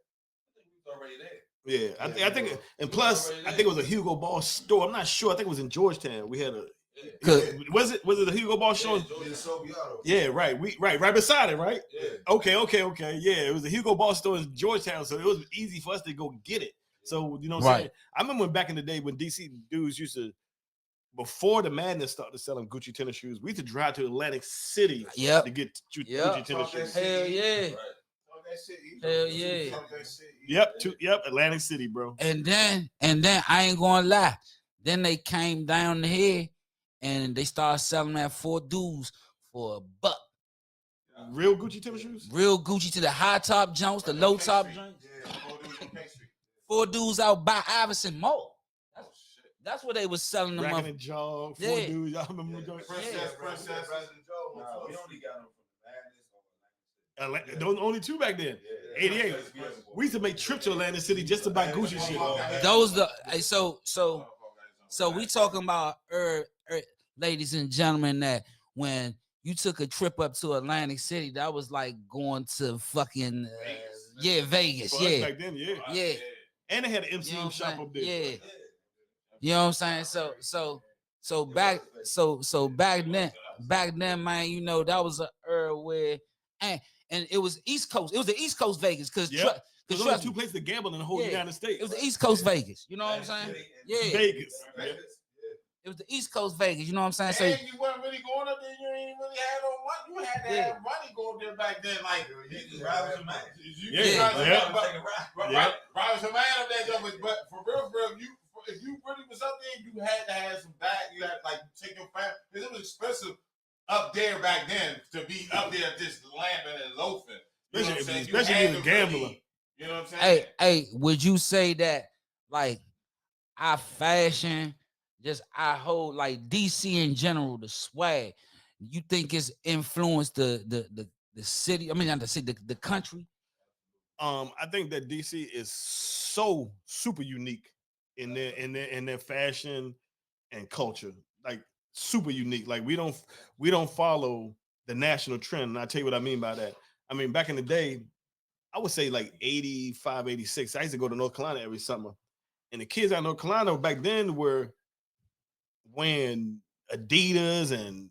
already there. yeah, I think, and plus, I think it was a Hugo Boss store. I'm not sure. I think it was in Georgetown. We had a. Was it a Hugo Boss show? Yeah, right. Right beside it, right? Yeah. Okay. Yeah, it was a Hugo Boss store in Georgetown, so it was easy for us to go get it. So you know what I'm saying? I remember when back in the day when DC dudes used to, before the madness started selling Gucci tennis shoes, we used to drive to Atlantic City to get Gucci tennis shoes. Hell yeah. Hell yeah. Yep, Atlantic City, bro. And then I ain't gonna lie. Then they came down here and they started selling that 4 dudes for $1. Real Gucci tennis shoes? Real Gucci to the high top joints, the low top joints. 4 dudes out by Iverson Mall. That's what they was selling them. Racking and Jog, 4 dudes. Y'all remember the Princess. Nah, we only got them from Madness. Those only 2 back then. 88. We used to make trips to Atlantic City just to buy Gucci shit. So we talking about ladies and gentlemen, that when you took a trip up to Atlantic City, that was like going to fucking Vegas. Yeah. Back then, Yeah. And they had an MCM shop up there. Yeah. You know what I'm saying? So back then, man, you know, that was a era where and it was East Coast. It was the East Coast Vegas because there's only 2 places to gamble in the whole United States. It was the East Coast Vegas. You know what I'm saying? Yeah. Vegas. It was the East Coast Vegas. You know what I'm saying? So And you weren't really going up there. You ain't really had no money. You had to have money going there back then. Like, Ride with your man. Ride with your man up there. But for real, if you really was up there, you had to have some bag. You had to like take your family, because it was expensive up there back then to be up there just lamping and loafing. You know what I'm saying? Especially if you're a gambler. You know what I'm saying? Hey, would you say that like our fashion, just our whole like DC in general, the swag, you think it's influenced the city? I mean, not the city, the country. I think that DC is so super unique in their fashion and culture, like super unique. Like we don't follow the national trend. And I'll tell you what I mean by that. I mean, back in the day, I would say like 85, 86. I used to go to North Carolina every summer. And the kids out in North Carolina back then were wearing Adidas and,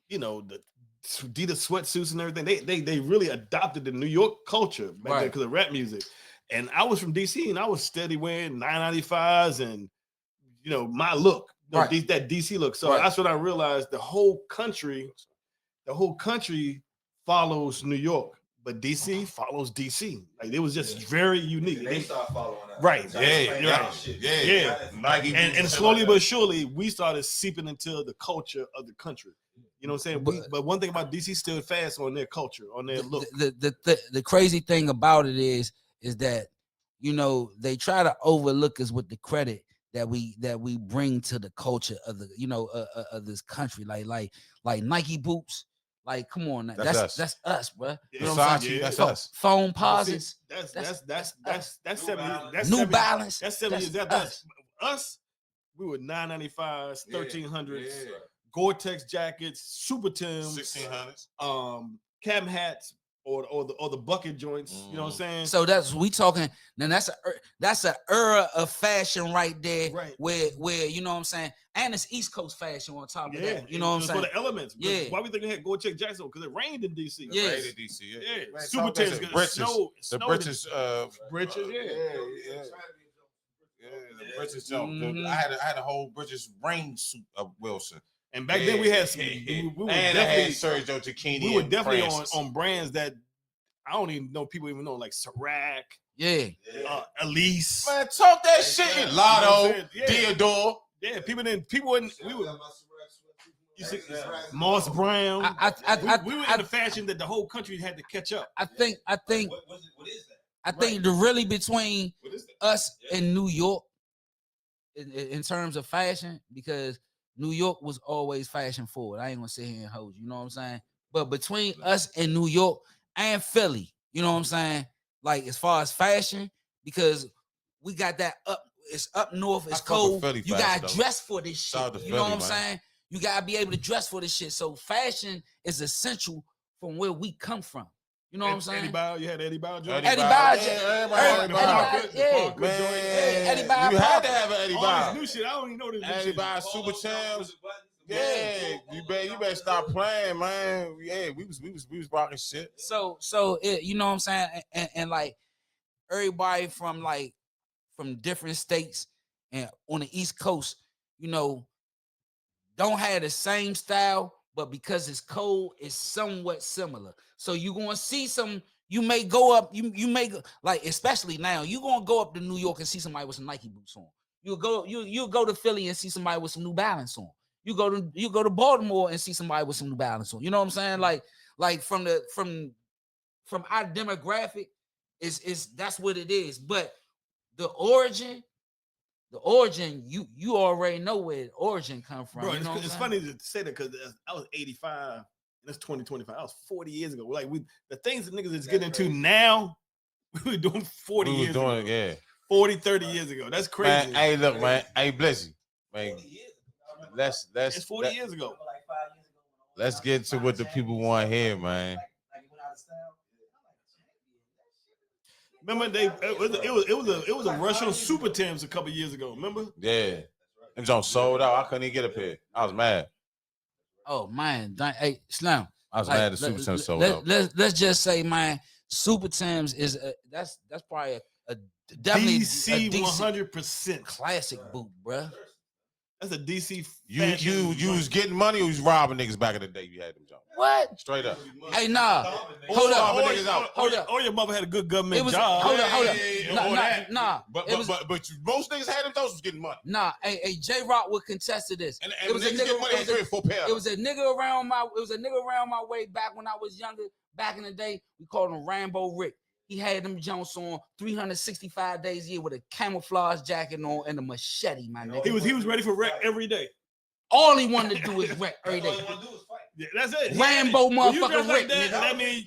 you know, the Adidas sweatsuits and everything. They really adopted the New York culture back then because of rap music. And I was from DC and I was steady wearing 995s and, you know, my look, that DC look. So that's what I realized. The whole country follows New York, but DC follows DC. Like it was just very unique. They start following that. Right. Yeah. Nike and slowly but surely, we started seeping into the culture of the country. You know what I'm saying? But one thing about DC still fast on their culture, on their look. The crazy thing about it is that, you know, they try to overlook us with the credit that we bring to the culture of the, you know, of this country. Like Nike boots. Like, come on, that's us, bro. You know what I'm saying? That's us. Phone pauses. That's 7 years. New Balance. That's 7 years. That's us. We were 995s, 1300s, Gore-Tex jackets, Super Tims, 1600s, cab hats, or the bucket joints. You know what I'm saying? So that's we talking. Then that's an era of fashion right there. Right. Where you know what I'm saying, and it's East Coast fashion on top of that. You know what I'm saying? For the elements. Yeah. Why we think they had Gore-Tex Jackson? Because it rained in DC. Yeah. Raid in DC. Yeah. Super Tims. The britches. Britches. The britches jump. I had a whole britches rain suit of Wilson. And back then we had some. We were definitely Sergio Tacchini. We were definitely on brands that I don't even know people even know, like Ciroc, Elise. Man, talk that shit. Lotto, Theodore. Yeah, people wouldn't. We were. You see, Moss Brown. We were in the fashion that the whole country had to catch up. I think. What is that? I think the really between us and New York in terms of fashion, because New York was always fashion forward. I ain't gonna sit here and hold you know what I'm saying? But between us and New York and Philly, you know what I'm saying? Like as far as fashion, because we got that up, it's up north, it's cold. You gotta dress for this shit. You know what I'm saying? You gotta be able to dress for this shit. So fashion is essential from where we come from. You know what I'm saying? Eddie Bauer, you had Eddie Bauer joint. Eddie Bauer, Man, Eddie Bauer, you had to have an Eddie All Bauer. this new shit, I don't even know this new Eddie shit. Bauer, Super Champs. Yeah, you better stop playing, man. Yeah, we was rocking shit. So it, you know what I'm saying? And like everybody from different states and on the East Coast, you know, don't have the same style, but because it's cold, it's somewhat similar. So you're gonna see you may go up, you may go, like, especially now, you're gonna go up to New York and see somebody with some Nike boots on. You'll go to Philly and see somebody with some New Balance on. You go to Baltimore and see somebody with some New Balance on. You know what I'm saying? Like from our demographic, is that's what it is. But the origin, you already know where the origin come from. Bro, you know it's funny to say that because I was 85, and that's 2025. That was 40 years ago. Like the things that niggas is getting into now, we were doing 40 years ago. Yeah. 40, 30 years ago. That's crazy. Man, hey, look, man. Hey, bless you. Man, It's 40 years ago. Let's get to what the people want to hear, man. Remember it was a rush on Super Tims a couple years ago. Remember? Yeah. Them Jones sold out. I couldn't even get a pair. I was mad. Oh man, hey Slim. I was mad the Super Tims sold out. Let's just say, man, Super Tims is that's probably a definitely DC, a 100% classic boot, bro. That's a DC. You was getting money or you was robbing niggas back in the day? You had them Jones. What? Straight up. Hey, nah. Hold up. Or your mother had a good government job. Hold up. Nah. But most niggas had them. Those was getting money. Nah. Hey, J Rock would contest to this. And it was a nigga money on 3 or 4 pairs. It was a nigga around my way back when I was younger. Back in the day, we called him Rambo Rick. He had them Jones on 365 days a year with a camouflage jacket on and a machete, my nigga. He was ready for wreck every day. All he wanted to do is wreck every day. Yeah, that's it. Rambo motherfucker like Rick. that means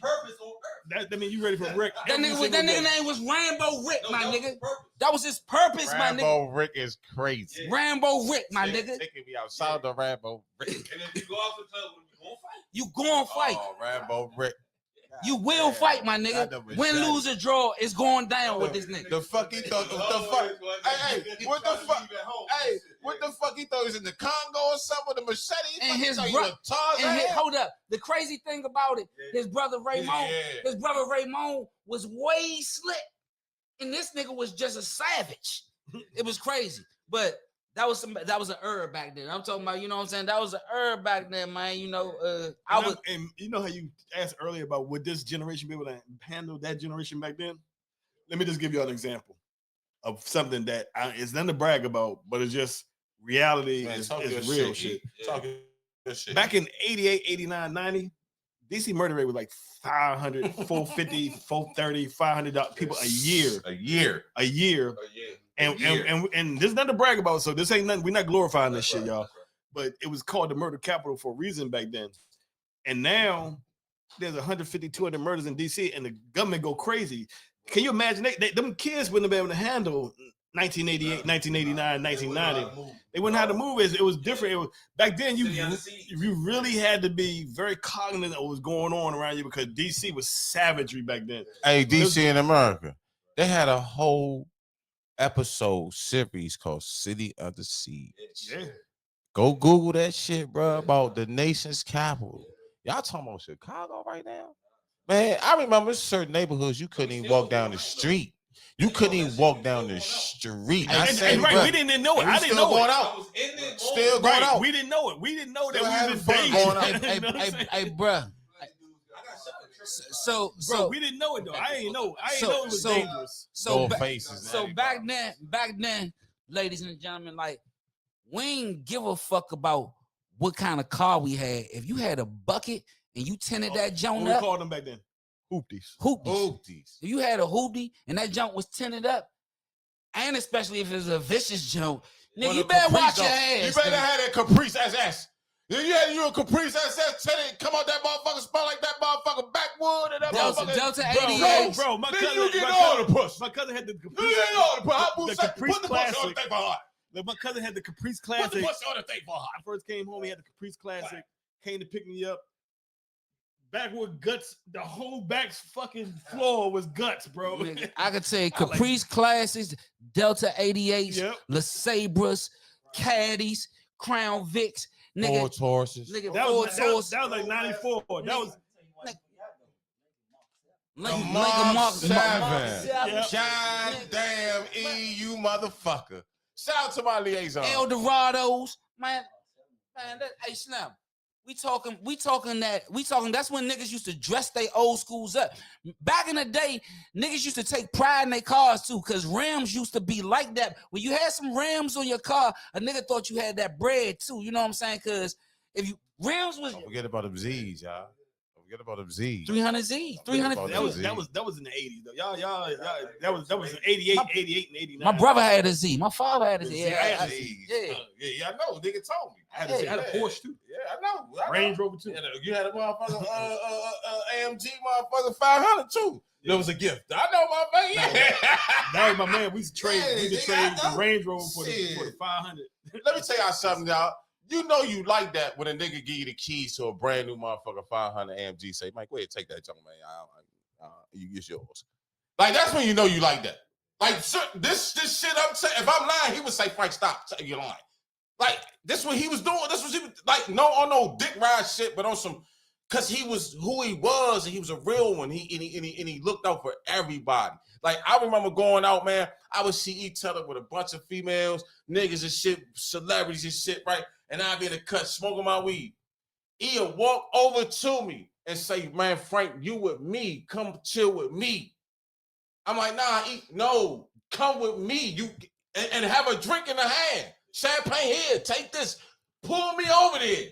that means you ready for wreck. That nigga name was Rambo Rick, my nigga. That was his purpose, my nigga. Rambo Rick is crazy. Rambo Rick, my nigga. Taking me outside the Rambo Rick. And if you go off the club, you gonna fight. Oh, Rambo Rick. You will fight, my nigga. Win, lose, or draw, it's going down with this nigga. The fuck he thought? Hey, what the fuck? Hey, what the fuck he thought he was in the Congo or something with a machete? And his brother. Hold up. The crazy thing about it, his brother Raymond was way slick, and this nigga was just a savage. It was crazy, but that was an herb back then. I'm talking about, you know what I'm saying? That was an herb back then, man. You know, and you know how you asked earlier about would this generation be able to handle that generation back then? Let me just give you an example of something that it's nothing to brag about, but it's just reality. Is real shit. Talking shit. Back in 88, 89, 90, DC murder rate was like 500, 450, 430, 500 people a year. And there's nothing to brag about, so this ain't nothing. We're not glorifying this shit, y'all. But it was called the murder capital for a reason back then. And now there's 150, 200 murders in DC, and the government go crazy. Can you imagine? Them kids wouldn't have been able to handle 1988, 1989, 1990. They wouldn't have to move. It was different. It was, back then, you really had to be very cognizant of what was going on around you because DC was savagery back then. Hey, DC in America, they had a whole episode series called City of the Siege. Yeah. Go Google that shit, bro, about the nation's capital. Y'all talking about Chicago right now? Man, I remember certain neighborhoods you couldn't even walk down the street. You couldn't even walk down the street. We didn't know it. I didn't know it. Still going out. We didn't know it. We didn't know that we was in danger. Hey, bro. So we didn't know it though. I ain't know it was dangerous. So back then, ladies and gentlemen, like we ain't give a fuck about what kind of car we had. If you had a bucket and you tinted that joint up, we called them back then hoopties. If you had a hoopty and that junk was tinted up, and especially if it's a vicious junk, nigga, you better watch your ass. You better have that Caprice ass. You a Caprice ass tinted, come out that motherfucker, smell like that motherfucker backwood and that motherfucker. Delta 88. Bro, my cousin, you get all the push. My cousin had the Caprice. You get all the push. Caprice Put the push on the thing for hot. My cousin had the Caprice Classic. Put the push on the thing for hot. I first came home, he had the Caprice Classic, came to pick me up. Backward guts. The whole back's fucking floor was guts, bro. Nigga, I could tell you I like- Caprice Classics, Delta 88s, Yep. LeSabres, Caddies, Crown Vics, nigga. Ford Tauruses. Nigga, That Ford was Taurus. that was like 94. That was Lincoln Mark Mark 7. Yep. God damn you motherfucker. Shout out to my liaison. Eldorados, man, hey Slim, we talking that's when niggas used to dress their old schools up. Back in the day, niggas used to take pride in their cars too, because rims used to be like that. When you had some rims on your car, a nigga thought you had that bread too. You know what I'm saying? Because if you rims was Don't forget about them Z's, y'all. Don't forget about them Z's. 300Z, 300. That that was in the 80s though. Y'all that was in 88, 88 and 89. My brother had a Z. My father had a Z. I Yeah, had Z's. yeah. Yeah, I know. Nigga told me. I had a Porsche too. Yeah, I know. Range Rover too. You had a motherfucking AMG motherfucking 500 too. There was a gift. I know my man. Yeah. That was my man. We used to trade. Yeah, we used to nigga, trade I the know. Range Rover for the Shit. 500. Let me tell y'all something, y'all. You know you like that when a nigga give you the keys to a brand new motherfucker 500 AMG. Say, Mike, go ahead, take that junk, man. It's yours. Like, that's when you know you like that. Like, this shit I'm saying, if I'm lying, he would say, Frank, stop. You're lying. Like, this what he was doing. This was, he was, like, no dick ride shit, but on some, because he was who he was, and he was a real one. He looked out for everybody. Like, I remember going out, man, I would see each other with a bunch of females, niggas and shit, celebrities and shit, right? And I'd be in the cut smoking my weed. He'll walk over to me and say, man, Frank, you with me. Come chill with me. I'm like, nah, no, come with me. You and have a drink in the hand. Champagne here, take this. Pull me over there.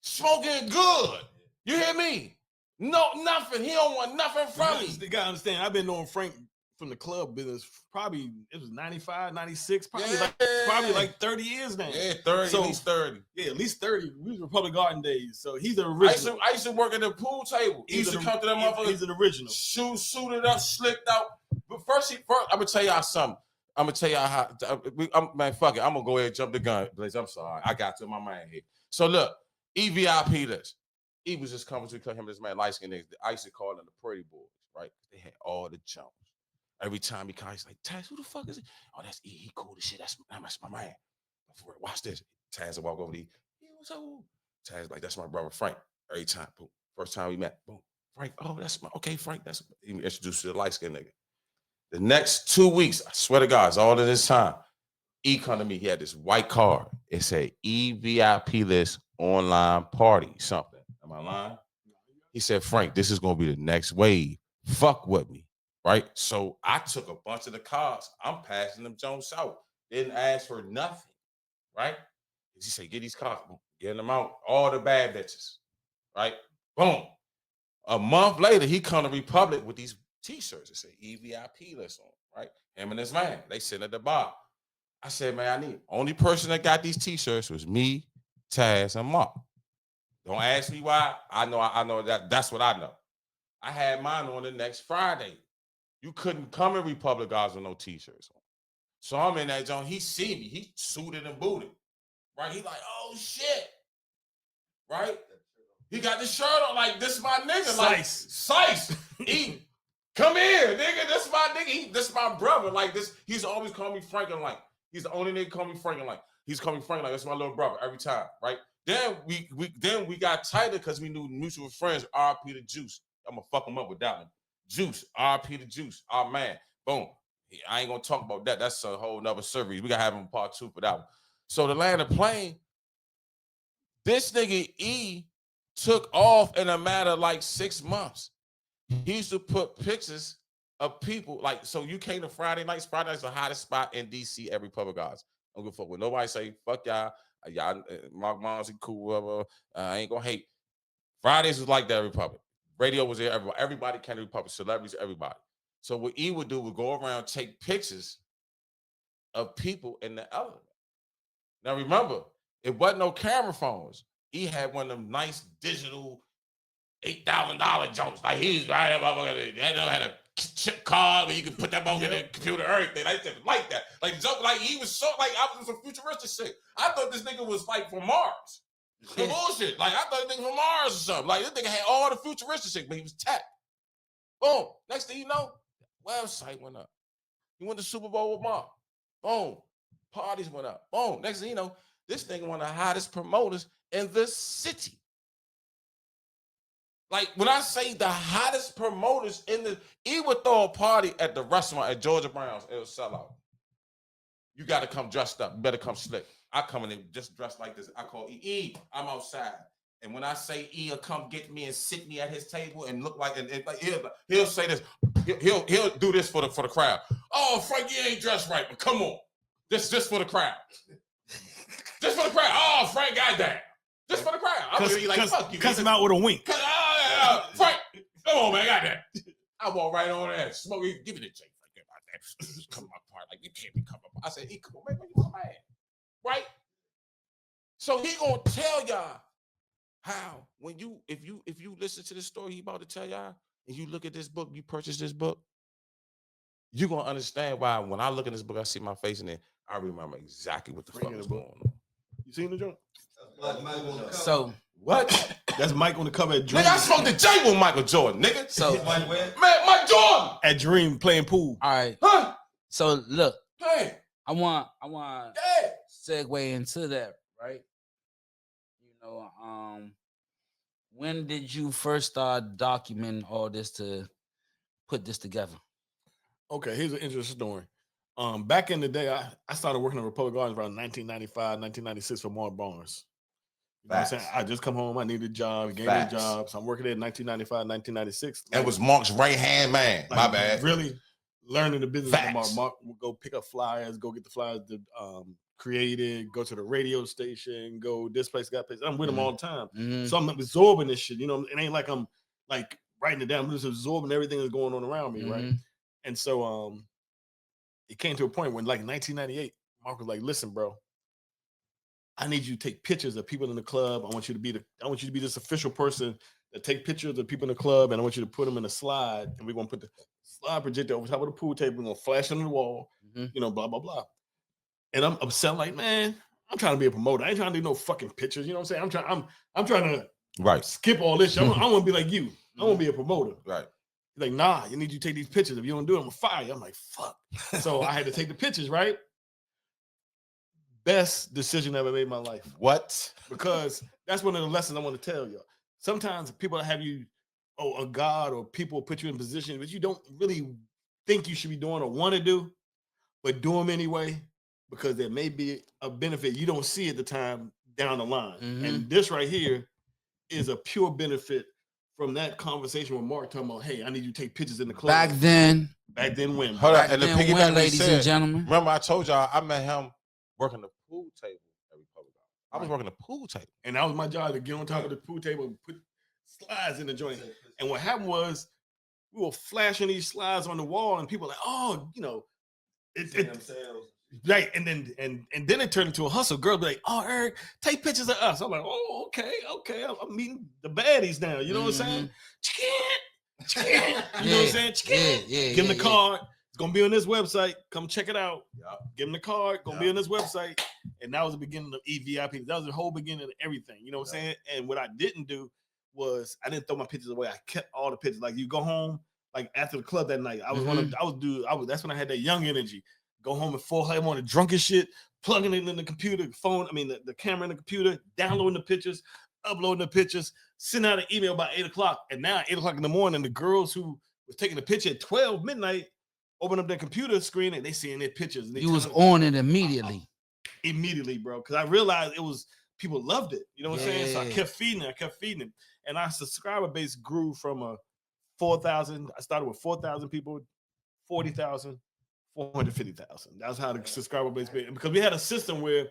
Smoking good. You hear me? No, nothing. He don't want nothing from me. You gotta understand, I've been knowing Frank from the club business probably, it was 95, 96, probably like 30 years now. Yeah, 30, So, at least 30. Yeah, at least 30. We was Republic Garden days. So he's an original. I used to work at the pool table. He used to come to that motherfucker. He's an original. Suited up, slicked out. But first, I'm gonna tell y'all something. I'm gonna tell y'all how. Man, fuck it. I'm gonna go ahead and jump the gun. Blaze, I'm sorry. I got to my mind here. So look, eVIP list. He was just coming to him and this man, light skinned niggas. I used to call them the Pretty Boys, right? They had all the jumps. Every time he comes, he's like, Taz, who the fuck is it? Oh, that's E. He cool as shit. That's my man. Watch this. Taz will walk over to E. What's up? Taz like, that's my brother Frank. Every time, boom. First time we met, boom. Frank, oh, that's my, okay, Frank. That's, he introduced to the light skinned nigga. The next 2 weeks, I swear to God, it's all of this time. E come to me, he had this white card. It said eVIP list online party, something. Am I lying? He said, Frank, this is gonna be the next wave. Fuck with me, right? So I took a bunch of the cards. I'm passing them Jones out. Didn't ask for nothing, right? He said, get these cards, getting them out. All the bad bitches, right? Boom. A month later, he come to Republic with these T-shirts that say eVIP list on, right? Him and his man, they sitting at the bar. I said, man, I need only person that got these T-shirts was me, Taz, and Mark. Don't ask me why. I know that's what I know. I had mine on the next Friday. You couldn't come in Republic Guards with no T-shirts on. So I'm in that joint. He see me. He suited and booted. Right? He like, oh shit. Right? He got the shirt on like this my nigga. Like Sice. He come here, nigga. This my nigga. This my brother. Like this. He's always call me Franklin like. He's the only nigga call me Franklin like. He's calling me Franklin like that's my little brother every time, right? Then we got tighter because we knew mutual friends. RP the Juice. I'm gonna fuck him up with that one. Juice. RP the Juice. Our man. Boom. I ain't gonna talk about that. That's a whole nother series. We gotta have him part 2 for that one. So the land of plane. This nigga E took off in a matter of like 6 months. He used to put pictures of people like, so you came to Friday nights. Friday nights the hottest spot in DC every Public Guards. I don't give a fuck with nobody say fuck y'all. Y'all, Mark Mons, cool. I ain't gonna hate. Fridays was like that Republic. Radio was there. Everybody came to Republic. Celebrities, everybody. So what E would do would go around, take pictures of people in the element. Now remember, it wasn't no camera phones. E had one of them nice digital $8,000 jokes. Like had a chip card where you could put that on in the computer, everything. I didn't like that. Like joke, like he was so like I was some futuristic shit. I thought this nigga was like from Mars. No bullshit. Like, I thought this nigga from Mars or something. Like, this nigga had all the futuristic shit, but he was tech. Boom. Next thing you know, website went up. He went to Super Bowl with Mark. Boom. Parties went up. Boom. Next thing you know, this nigga one of the hottest promoters in the city. Like, when I say the hottest promoters in the, he would throw a party at the restaurant at Georgia Brown's, it'll sell out. You got to come dressed up. You better come slick. I come in just dressed like this. I call E. I'm outside. And when I say E will come get me and sit me at his table and look like, and like he'll say this. He'll do this for the crowd. Oh, Frank, you ain't dressed right, but come on. Just for the crowd. Just for the crowd. Oh, Frank, goddamn. Just for the crowd. I'm gonna be like, fuck you. Cuss him out with a wink. Frank, come on, man, goddamn. I walk right on there, smoke. Give me the J. Come apart like you can't be come apart. I said, "Hey, come on, man, you my man, right?" So he gonna tell y'all how when if you listen to the story he about to tell y'all, and you look at this book, you purchase this book, you gonna understand why when I look at this book, I see my face in it. I remember exactly what the fuck was going on. You seen the joint? So what? That's Mike on the cover at Dream. Nigga, I smoked the J with Michael Jordan, nigga. So man, Mike Jordan at Dream playing pool. All right. Huh? So look, hey, I want yeah. segue into that, right? You know, when did you first start documenting all this to put this together? Okay, here's an interesting story. Back in the day, I started working at Republic Gardens around 1995, 1996 for Mark Barnes. You know what I'm saying? I just come home, I needed a job, he gave me a job. So I'm working there in 1995, 1996. That was Mark's right-hand man. Like, my bad. Really learning the business of Mark. Facts. Mark would go pick up flyers, go get the flyers created, go to the radio station, go this place, that place. I'm with him all the time. So I'm absorbing this shit. You know, it ain't like I'm like writing it down. I'm just absorbing everything that's going on around me, right? And so it came to a point when, like, 1998, Mark was like, "Listen, bro, I need you to take pictures of people in the club. I want you to be this official person that take pictures of people in the club, and I want you to put them in a slide, and we're gonna put the slide projector over top of the pool table. We're gonna flash on the wall, you know, blah blah blah." And I'm upset, like, man, I'm trying to be a promoter. I ain't trying to do no fucking pictures. You know what I'm saying? I'm trying to skip all this shit. I want to be like you. I want to be a promoter. Right. He's like, "Nah, you need to take these pictures. If you don't do it, I'm gonna fire you." I'm like, "Fuck." So I had to take the pictures, right? Best decision I ever made in my life. What? Because that's one of the lessons I want to tell y'all. Sometimes people have you, a God or people put you in positions that you don't really think you should be doing or want to do, but do them anyway, because there may be a benefit you don't see at the time down the line. And this right here is a pure benefit from that conversation with Mark talking about, "Hey, I need you to take pictures in the club." Back then when? Hold on, and the piggyback ladies and gentlemen. Remember, I told y'all I met him working the pool table at Republic. I was working the pool table, and that was my job, to get on top of the pool table and put slides in the joint. And what happened was, we were flashing these slides on the wall, and people were like, "Oh, you know, right." And then it turned into a hustle. Girls be like, "Oh, Eric, take pictures of us." I'm like, "Oh, okay. I'm meeting the baddies now." You know what I'm saying? You know what I'm saying? Give them the card. It's gonna be on this website. Come check it out. Give them the card. Gonna be on this website. And that was the beginning of eVIP. That was the whole beginning of everything. You know what I'm saying? And what I didn't do was, I didn't throw my pictures away. I kept all the pictures. Like, you go home, like after the club that night, that's when I had that young energy. Go home at 4 a.m. on the drunken shit, plugging it in the computer, the camera in the computer, downloading the pictures, uploading the pictures, sending out an email by 8 o'clock. And now at 8 o'clock in the morning, the girls who was taking the picture at 12 midnight open up their computer screen and they seeing their pictures. And you was on it immediately. Immediately, bro. Because I realized people loved it. You know what I'm saying? So I kept feeding it. And our subscriber base grew from 4,000. I started with 4,000 people, 40,000, 450,000. That's how the subscriber base been. Because we had a system where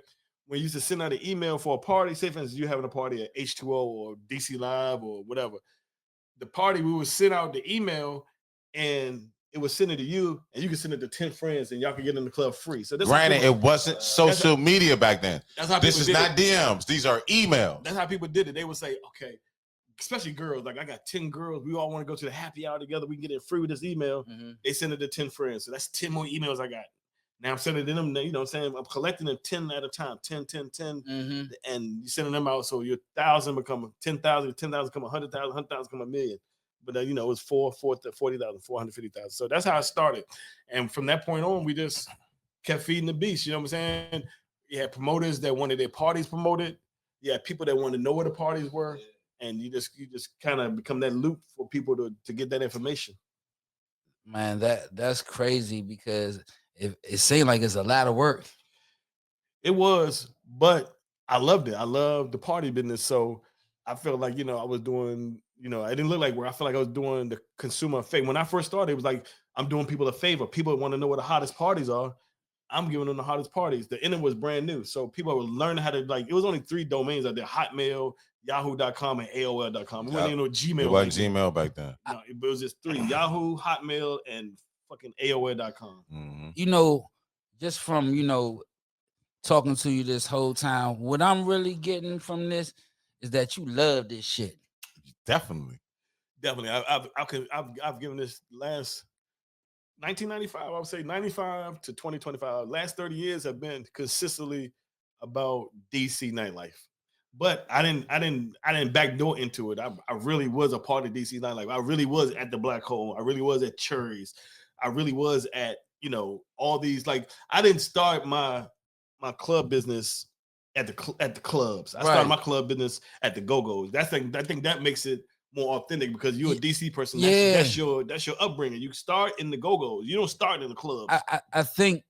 we used to send out an email for a party. Say, for instance, you having a party at H2O or DC Live or whatever. The party, we would send out the email and it was sent it to you, and you can send it to 10 friends, and y'all can get in the club free. So granted, it wasn't social media back then. That's how this is not DMs. These are emails. That's how people did it. They would say, okay, especially girls. Like, I got 10 girls. We all want to go to the happy hour together. We can get it free with this email. They send it to 10 friends. So that's 10 more emails I got. Now I'm sending them, you know what I'm saying? I'm collecting them 10 at a time, 10, 10, 10. And you're sending them out. So your 1,000 become 10,000, 10,000 become 100,000, 100,000 become a million. But you know, it was 40,000, 450,000. So that's how it started. And from that point on, we just kept feeding the beast. You know what I'm saying? You had promoters that wanted their parties promoted. You had people that wanted to know where the parties were. And you just kind of become that loop for people to get that information. Man, that's crazy because it seemed like it's a lot of work. It was, but I loved it. I loved the party business. So I felt like, I was doing, I didn't look like where I felt like I was doing the consumer a favor. When I first started, it was like, I'm doing people a favor. People want to know where the hottest parties are. I'm giving them the hottest parties. The internet was brand new. So people were learning how to, it was only 3 domains out there: Hotmail, Yahoo.com, and AOL.com. It wasn't even no Gmail. It wasn't Gmail back then. No, it was just 3: Yahoo, Hotmail, and fucking AOL.com. Just from, talking to you this whole time, what I'm really getting from this is that you love this shit. Definitely. I've given this last 1995, I would say 95 to 2025. Last 30 years have been consistently about DC nightlife. But I didn't backdoor into it. I really was a part of DC nightlife. I really was at the Black Hole. I really was at Cherries. I really was at, all these, I didn't start my club business at the clubs. I started my club business at the Go-Go's. I think that makes it more authentic because you're a DC person. That's your upbringing. You start in the Go-Go's. You don't start in the clubs. I think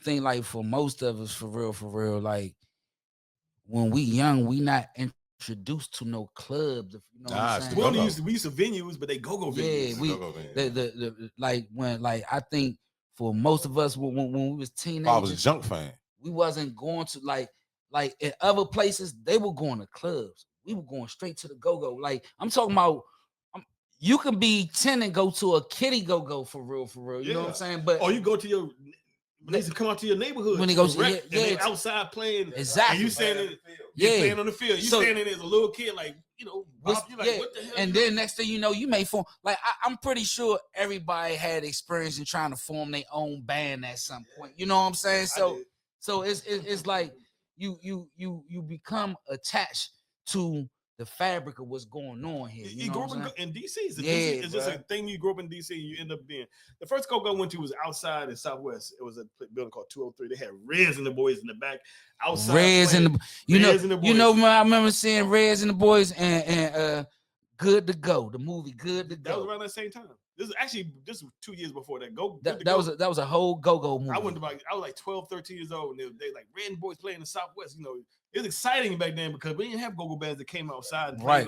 like for most of us, for real, like when we young, we not introduced to no clubs. If you know what I'm saying. Well, we used to venues, but they go-go venues. I think for most of us when we was teenagers, I was a junk fan. We wasn't going to like in other places. They were going to clubs. We were going straight to the go-go. Like I'm talking about, you can be 10 and go to a kitty go-go for real. You know what I'm saying? But you go to your. When they come out to your neighborhood, when they go to they outside playing, exactly. And you standing, playing on the field. You standing as a little kid, what the hell? And then next thing you know, you may form. I'm pretty sure everybody had experience in trying to form their own band at some point. You know what I'm saying? So it's like you become attached to the fabric of what's going on here. You grew up in DC. It's just a thing you grew up in DC. You end up being. The first Go-Go I went to was outside in Southwest. It was a building called 203. They had Rez and the Boys in the back. Outside. Rez and the I remember seeing Rez and the Boys and Good to Go, the movie Good to Go. That was around that same time. This was 2 years before that. That was a whole Go-Go movie. I was like 12, 13 years old, and they like Red and Boys playing in the Southwest. It was exciting back then because we didn't have go-go bands that came outside. And Right.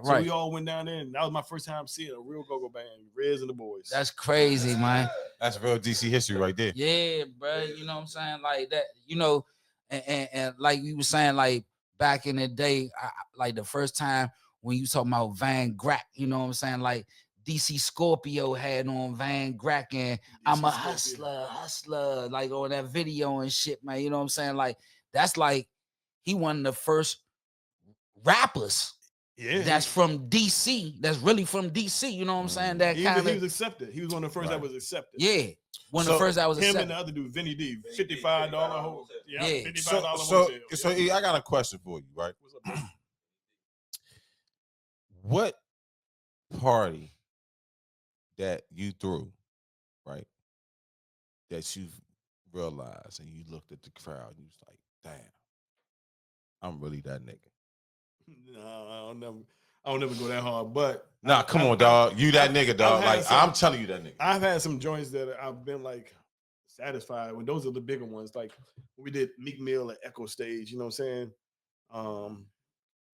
So we all went down there, and that was my first time seeing a real go-go band, Rez and the Boys. That's crazy, man. That's real DC history right there. Yeah, bro. You know what I'm saying? Like that, and like you were saying, like back in the day, like the first time when you talking about Van Grack, you know what I'm saying? Like DC Scorpio had on Van Grack and I'm a hustler, like on that video and shit, man. You know what I'm saying? Like that's like he one of the first rappers. Yeah, that's from DC. That's really from DC. You know what I'm saying? That he was accepted. He was one of the first that was accepted. Yeah, one of the first that was accepted. Him and the other dude, Vinny D, $55 hotel. Yeah, $55 hotel. So I got a question for you, right? What's up, man? What party that you threw, right, that you realized and you looked at the crowd and you was like, damn, I'm really that nigga? No, I don't never go that hard. But come on, dog. You that nigga, dog. I'm telling you that nigga. I've had some joints that I've been like satisfied with. Those are the bigger ones. Like we did Meek Mill at Echo Stage. You know what I'm saying?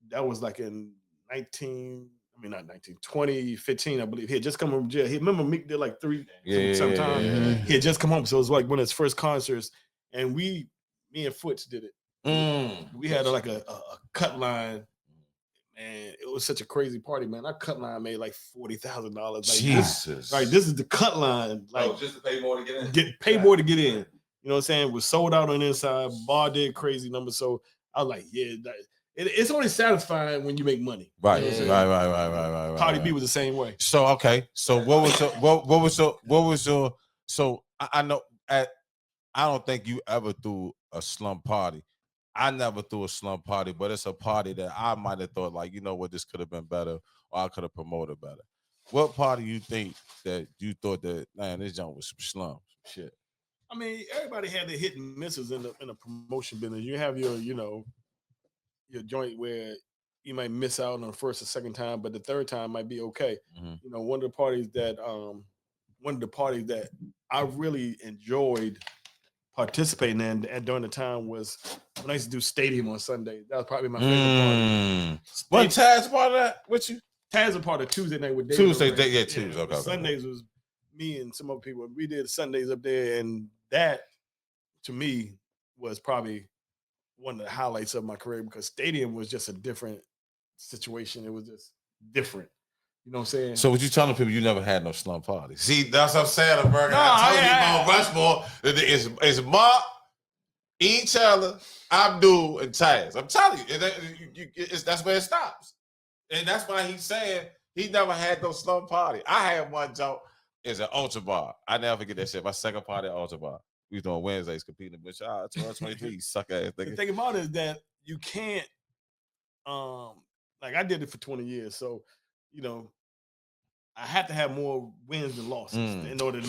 That was like in 2015, I believe. He had just come from jail. He remember Meek did like 3 sometime. Yeah. He had just come home, so it was like one of his first concerts, and me and Foots did it. We had like a cut line. Man, it was such a crazy party, man. Our cut line made like $40,000. Like, Jesus. This is the cut line. Like just to pay more to get in. Pay more to get in. You know what I'm saying? It was sold out on the inside. Bar did crazy numbers. So I was like, it's only satisfying when you make money. Right. You know Right. Cardi B was the same way. So okay. So what was your so I know I don't think you ever threw a slum party. I never threw a slum party, but it's a party that I might have thought, like, you know what, this could have been better, or I could have promoted better. What party you think that you thought that, man, this junk was some slum shit? I mean, everybody had their hit and misses in the promotion business. You have your, your joint where you might miss out on the first or second time, but the third time might be okay. Mm-hmm. One of the parties that I really enjoyed participating in and during the time was when I used to do Stadium on Sunday. That was probably my favorite party. What Taz part of that with you? Taz was part of Tuesday night with David. Tuesday. Okay. Sundays was me and some other people. We did Sundays up there, and that to me was probably one of the highlights of my career because Stadium was just a different situation. It was just different. You know what I'm saying? So what you telling people you never had no slum party? See, that's what I'm saying, America. I told you Mount Rushmore. It's Mark, Ian Taylor, Abdul, and Taz. I'm telling you, that's where it stops. And that's why he's saying he never had no slum party. I had one joke. It's an Ultra Bar. I never forget that shit. My second party at Ultra Bar. We was doing Wednesdays competing, but 2023, suck ass nigga. The thing about it is that you can't, like I did it for 20 years, so I had to have more wins than losses in order to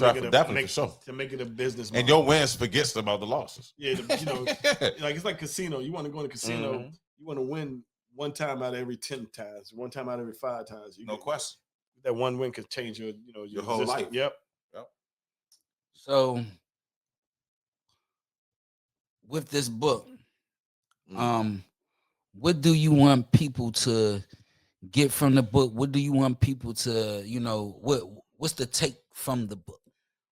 make it a business model. And your wins forgets about the losses. Yeah, like it's like casino. You want to go in a casino, you want to win one time out of every 10 times, one time out of every 5 times. No question. That one win could change your whole life. Yep. So with this book, what do you want people to get from the book? What do you want people to, what's the take from the book?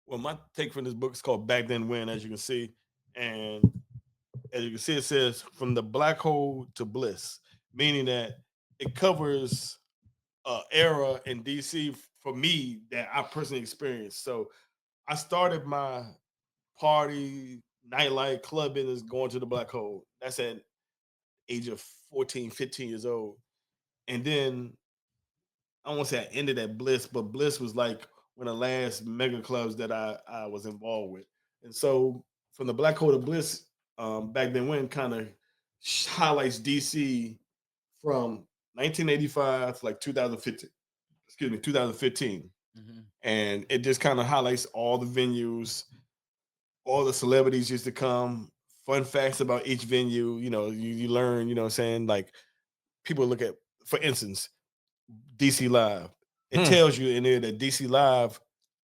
Well, my take from this book is called Back Then When, as you can see. And as you can see, it says from the black hole to bliss, meaning that it covers an era in DC for me that I personally experienced. So I started my party, nightlife, club business going to the black hole. That's at age of 14, 15 years old. And then I won't say I ended at Bliss, but Bliss was like one of the last mega clubs that I was involved with. And so from the black hole to Bliss, Back Then When kind of highlights DC from 1985 to like 2015. 2015. And it just kind of highlights all the venues, all the celebrities used to come, fun facts about each venue. You learn, what I'm saying? Like people look at, for instance, DC Live. It tells you in there that DC Live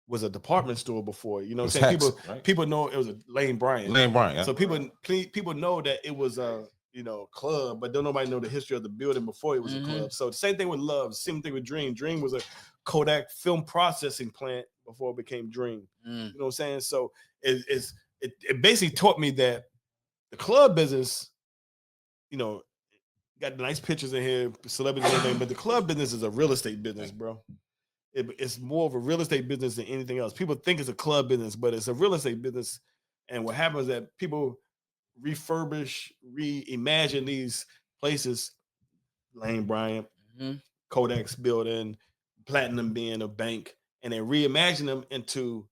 was a department store before. You know what I'm saying? People know it was a Lane Bryant. Yeah. So people know that it was a club, but don't nobody know the history of the building before it was a club. So the same thing with Love, same thing with Dream. Dream was a Kodak film processing plant before it became Dream. You know what I'm saying? So it basically taught me that the club business, got nice pictures in here, celebrities and everything, but the club business is a real estate business, bro. It's more of a real estate business than anything else. People think it's a club business, but it's a real estate business. And what happens is that people refurbish, reimagine these places, Lane Bryant, Kodak's building, Platinum being a bank, and they reimagine them into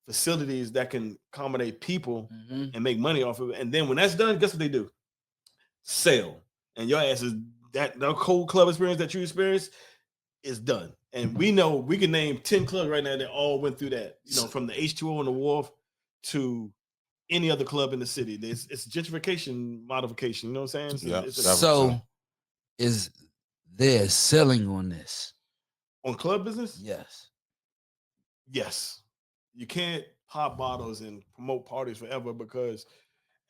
facilities that can accommodate people and make money off of it. And then when that's done, guess what they do? Sell. And your ass is that cold club experience that you experienced is done. And we know we can name 10 clubs right now that all went through that, from the H2O on the Wharf to any other club in the city. It's gentrification modification. You know what I'm saying? So is there selling on this? On club business? Yes. You can't pop bottles and promote parties forever because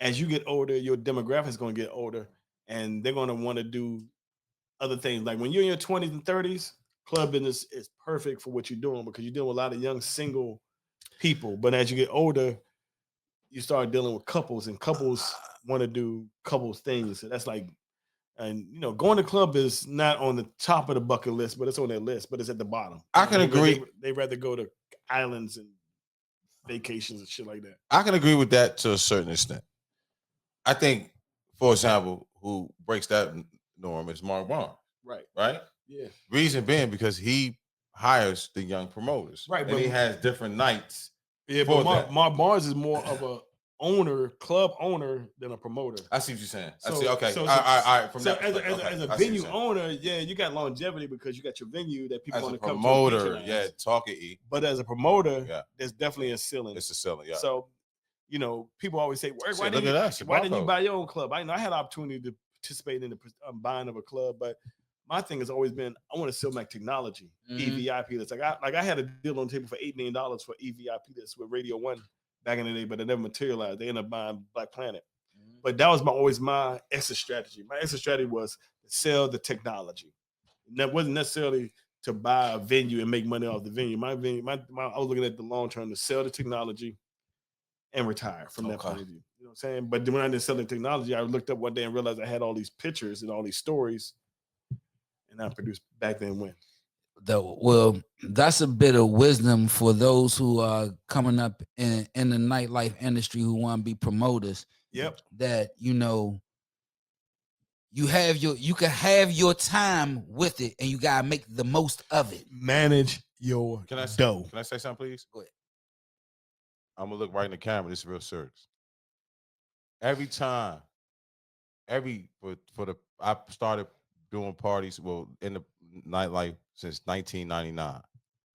as you get older, your demographic is going to get older and they're going to want to do other things. Like when you're in your 20s and 30s, club business is perfect for what you're doing because you're dealing with a lot of young single people. But as you get older, you start dealing with couples and couples want to do couples things. So that's like, and going to club is not on the top of the bucket list, but it's on their list, but it's at the bottom. I can agree. They rather go to islands and vacations and shit like that. I can agree with that to a certain extent. I think, for example, who breaks that norm is Mark Barnes. Right? Yeah. Reason being because he hires the young promoters. Right. And he has different nights Yeah, for but that. Mark Barnes is more of a club owner than a promoter. I see what you're saying. I So- see. Okay. so- all right. From So that as perspective, a okay. I see what venue you're saying. owner, yeah, you got longevity because you got your venue that people As want a to come to. promoter, and yeah, patronize. talk it. E. But as a promoter, Yeah. there's definitely a ceiling. It's a ceiling. Yeah. So, people always say, Shit, why look at us, why didn't you Broncos. buy your own club? I had an opportunity to participate in the buying of a club, but my thing has always been I want to sell my technology, eVIP list. I had a deal on the table for $8 million for eVIP list with Radio One back in the day, but it never materialized. They ended up buying Black Planet. But that was always my exit strategy. My exit strategy was to sell the technology. And that wasn't necessarily to buy a venue and make money off the venue. I was looking at the long term to sell the technology and retire from that point of view. You know what I'm saying? But when I didn't sell the technology, I looked up one day and realized I had all these pictures and all these stories, and I produced back then when. Well, that's a bit of wisdom for those who are coming up in the nightlife industry who want to be promoters. Yep. That you can have your time with it, and you gotta make the most of it. Manage your dough. Can I say something, please? Go ahead. I'm gonna look right in the camera. This is real serious. Every time, I started doing parties. Well, in the nightlife since 1999,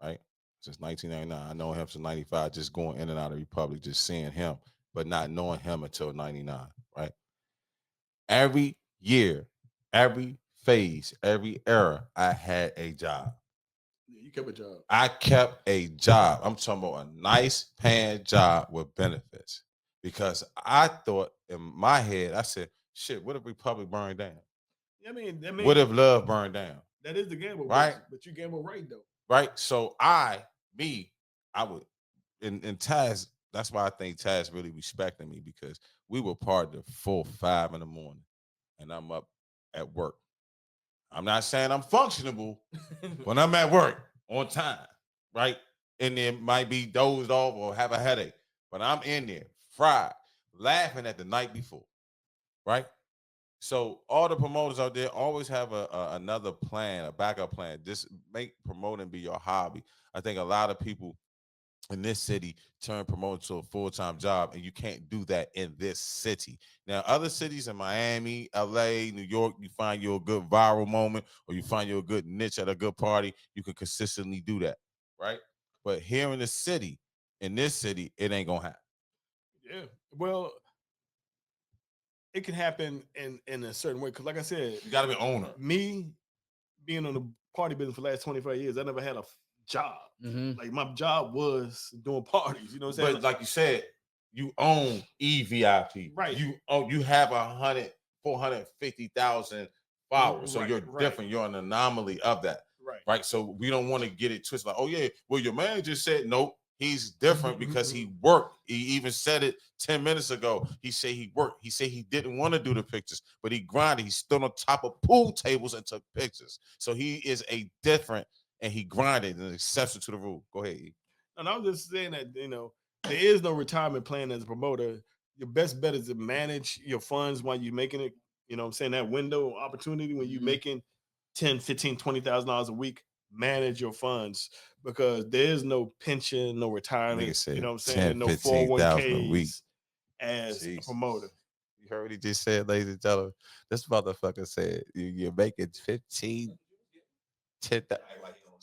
right? Since 1999, I know him since 95. Just going in and out of Republic, just seeing him, but not knowing him until 99, right? Every year, every phase, every era, I had a job. You kept a job. I kept a job. I'm talking about a nice paying job with benefits. Because I thought in my head, I said, shit, what if Republic burned down? I mean, What if Love burned down? That is the gamble, right? But you gamble right though. Right. So I would, and Taz, that's why I think Taz really respected me, because we were part of 4, 5 in the morning, and I'm up at work. I'm not saying I'm functionable when I'm at work on time, right? And it might be dozed off or have a headache, but I'm in there fried, laughing at the night before, right? So all the promoters out there always have another plan, a backup plan. Just make promoting be your hobby. I think a lot of people in this city turn promoting to a full-time job, and you can't do that in this city. Now, other cities in Miami, LA, New York, you find you a good viral moment, or you find you a good niche at a good party, you can consistently do that, right? But here in the city, it ain't gonna happen. Yeah. Well, it can happen in a certain way. Because like I said, You gotta be an owner. Me being on the party business for the last 25 years, I never had a job. Like my job was doing parties. You know what I'm saying? But like you said, you own eVIP. Right. You have 450,000 followers. So you're different. You're an anomaly of that. Right. So we don't want to get it twisted. Like, oh yeah, well, your manager said nope. He's different because he worked. He even said it 10 minutes ago. He said he worked. He said he didn't want to do the pictures, but he grinded. He stood on top of pool tables and took pictures. So he is a different, and he grinded, an exception to the rule. Go ahead. And I was just saying that, there is no retirement plan as a promoter. Your best bet is to manage your funds while you're making it. You know what I'm saying? That window opportunity when you're making $10, $15, $20,000 a week, manage your funds, because there's no pension, no retirement, Said, you know what I'm saying? No 401ks as a promoter. You heard what he just said, ladies and gentlemen? This motherfucker said you're making 10,000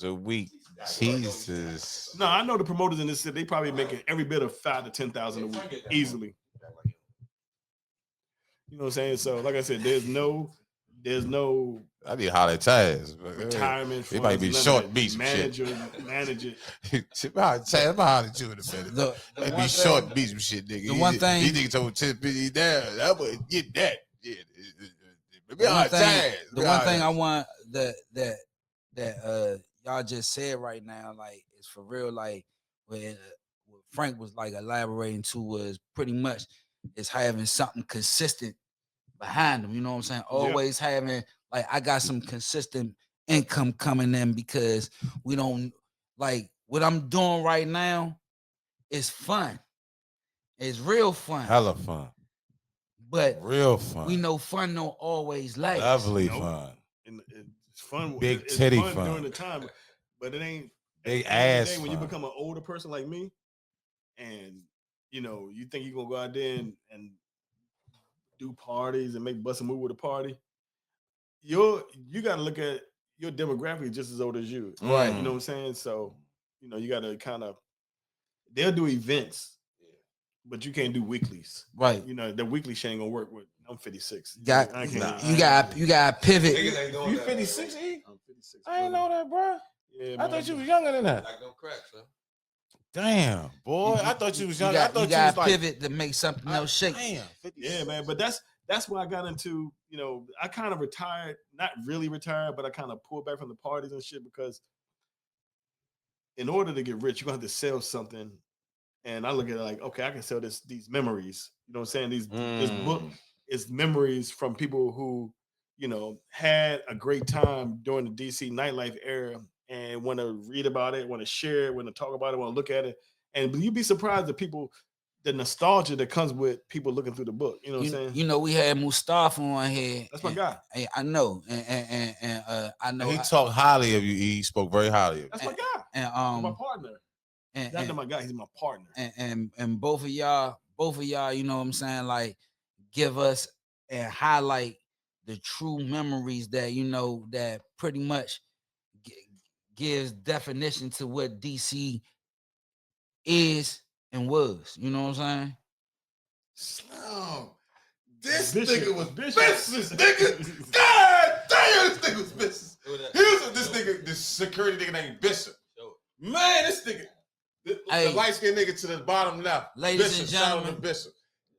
a week. Jesus. No, I know the promoters in this city, they probably making every bit of 5,000 to 10,000 a week easily. You know what I'm saying? So, like I said, there's no I need to holler at Taz. Retirement funds. It might be short beats. Manage it. I'm holler at you in a minute. It be short beats and shit, nigga. The one thing he niggas told 10 50 down. I would get that. Yeah. The one thing I want that y'all just said right now, like, is for real, like what Frank was like elaborating to was pretty much is having something consistent behind them. You know what I'm saying? Always having, like, I got some consistent income coming in, because we don't, like, what I'm doing right now is fun. It's real fun. Hella fun. But real fun. We know fun don't always last. Lovely fun. And it's fun. Big it's titty fun fun during the time, but it ain't big ass when you become an older person like me. and you think you're gonna go out there and do parties and make bust a move with a party, you got to look at your demographic just as old as you. Right. You know what I'm saying? So, you got to kind of, they'll do events, but you can't do weeklies. Right. The weekly shit ain't gonna work with, I'm 56. You got pivot. Niggas ain't doing You that. 56, E? I'm 56. I didn't know that, bro. Yeah, I thought you was younger than that. Like no cracks, huh? Damn, boy. I thought you was younger. I thought You you was got like pivot to make something else shake. Damn, 56. Yeah, man. But that's why I got into, I kind of retired, not really retired, but I kind of pulled back from the parties and shit because in order to get rich, you're gonna have to sell something. And I look at it like, okay, I can sell these memories. You know what I'm saying? This book is memories from people who, had a great time during the DC nightlife era and want to read about it, want to share it, want to talk about it, want to look at it. And you'd be surprised at the nostalgia that comes with people looking through the book. You know what I'm saying? We had Mustafa on here. That's my guy. I know. And I know. He talked highly of you. He spoke very highly of you. That's my guy. And He's my partner. Not my guy, he's my partner. And both of y'all, you know what I'm saying, like give us and highlight the true memories that that pretty much gives definition to what DC is and was. You know what I'm saying? Slim. This Bishop. nigga was Bishop. business, nigga. God damn, this nigga was business. He was this security nigga named Bishop. Man, this nigga, the light-skinned nigga to the bottom left. Ladies Bishop, and gentlemen. shout out to Bishop.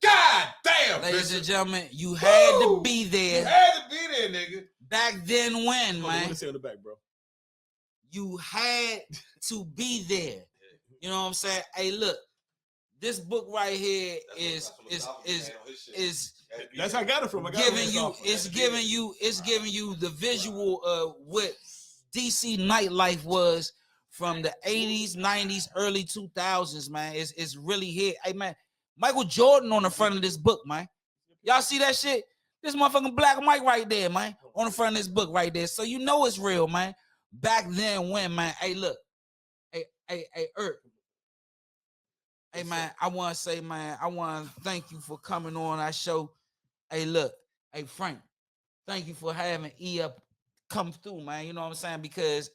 God damn, Ladies Bishop. and gentlemen, you had to be there. You had to be there, nigga. Back then when, Hold on, man? what to say on the back, bro? You had to be there. You know what I'm saying? Hey, look, this book right here is That's how I got it from. it's giving you the visual of what DC nightlife was from the 80s, 90s, early 2000s, man. It's really here. Hey, man, Michael Jordan on the front of this book, man. Y'all see that shit? This motherfucking Black Mike right there, man, on the front of this book right there. So you know it's real, man. Back then when, man, hey, look. Hey, Earth. Hey, man, I want to say, man, I want to thank you for coming on our show. Hey, look. Hey, Frank, thank you for having eVIP come through, man. You know what I'm saying? Because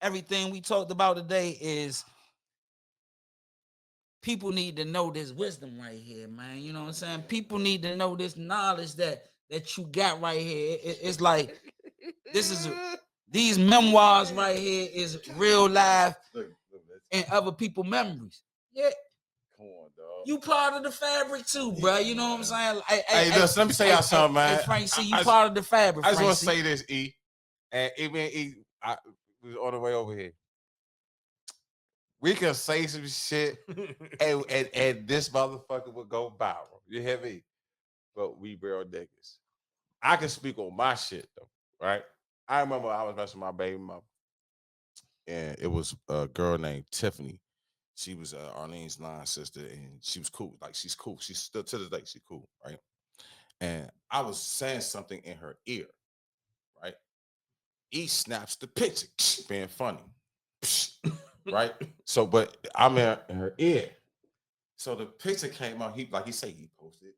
everything we talked about today is people need to know this wisdom right here, man. You know what I'm saying? People need to know this knowledge that you got right here. It's like these memoirs right here is real life and other people's memories. Yeah. Come on, dog. You part of the fabric too, bro. You know what I'm saying? Hey, listen, let me say y'all something, man. Hey, Frank, see, you part of the fabric. I just want to Frank, say this, E. And even E, I was on the way over here. We can say some shit, and this motherfucker would go viral. You hear me? But we real niggas. I can speak on my shit though, right? I remember I was messing with my baby mother, and it was a girl named Tiffany. She was Arlene's line sister, and she was cool. Like, she's cool. She's still to this day, she's cool, right? And I was saying something in her ear, right? E snaps the picture, being funny, right? So, but I'm in her ear. So the picture came out. He said he posted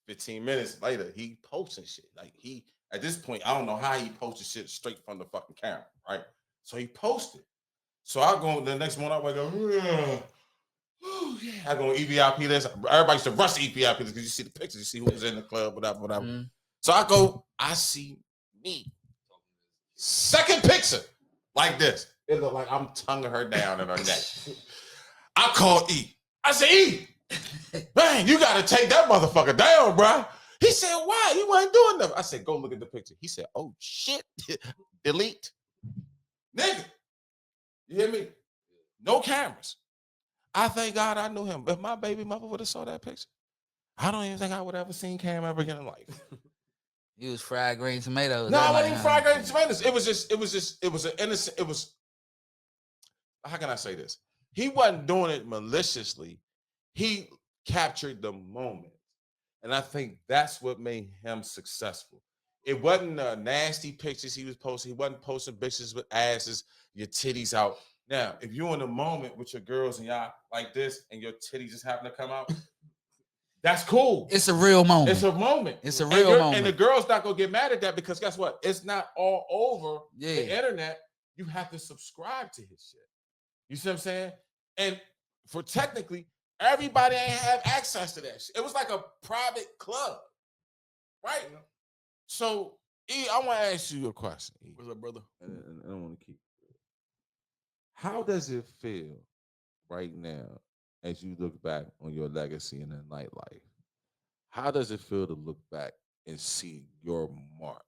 15 minutes later. He posting shit. Like, he at this point, I don't know how he posted shit straight from the fucking camera, right? So he posted. So I go the next morning. I wake up. I go eVIP this. Everybody used to rush the eVIP this because you see the pictures, you see who was in the club, whatever. Mm-hmm. So I go. I see me. Second picture like this. It looked like I'm tonguing her down in her neck. I called E. I said, E, man, you got to take that motherfucker down, bro. He said, why? He wasn't doing nothing. I said, go look at the picture. He said, oh, shit. Delete. Nigga. You hear me? No cameras. I thank God I knew him. If my baby mother would have saw that picture, I don't even think I would have ever seen Cam ever again in life. You was fried green tomatoes. No, I wasn't even fried green tomatoes. It was an innocent, how can I say this? He wasn't doing it maliciously. He captured the moment. And I think that's what made him successful. It wasn't nasty pictures he was posting. He wasn't posting bitches with asses, your titties out. Now, if you're in a moment with your girls and y'all like this and your titties just happen to come out, that's cool. It's a real moment. It's a moment. It's a real moment. And the girl's not gonna get mad at that because guess what? It's not all over the internet. You have to subscribe to his shit. You see what I'm saying? And for technically, everybody ain't have access to that shit. It was like a private club, right? So, E, I want to ask you a question. E. What's up, brother? And I don't want to keep. How does it feel right now as you look back on your legacy in the nightlife? How does it feel to look back and see your mark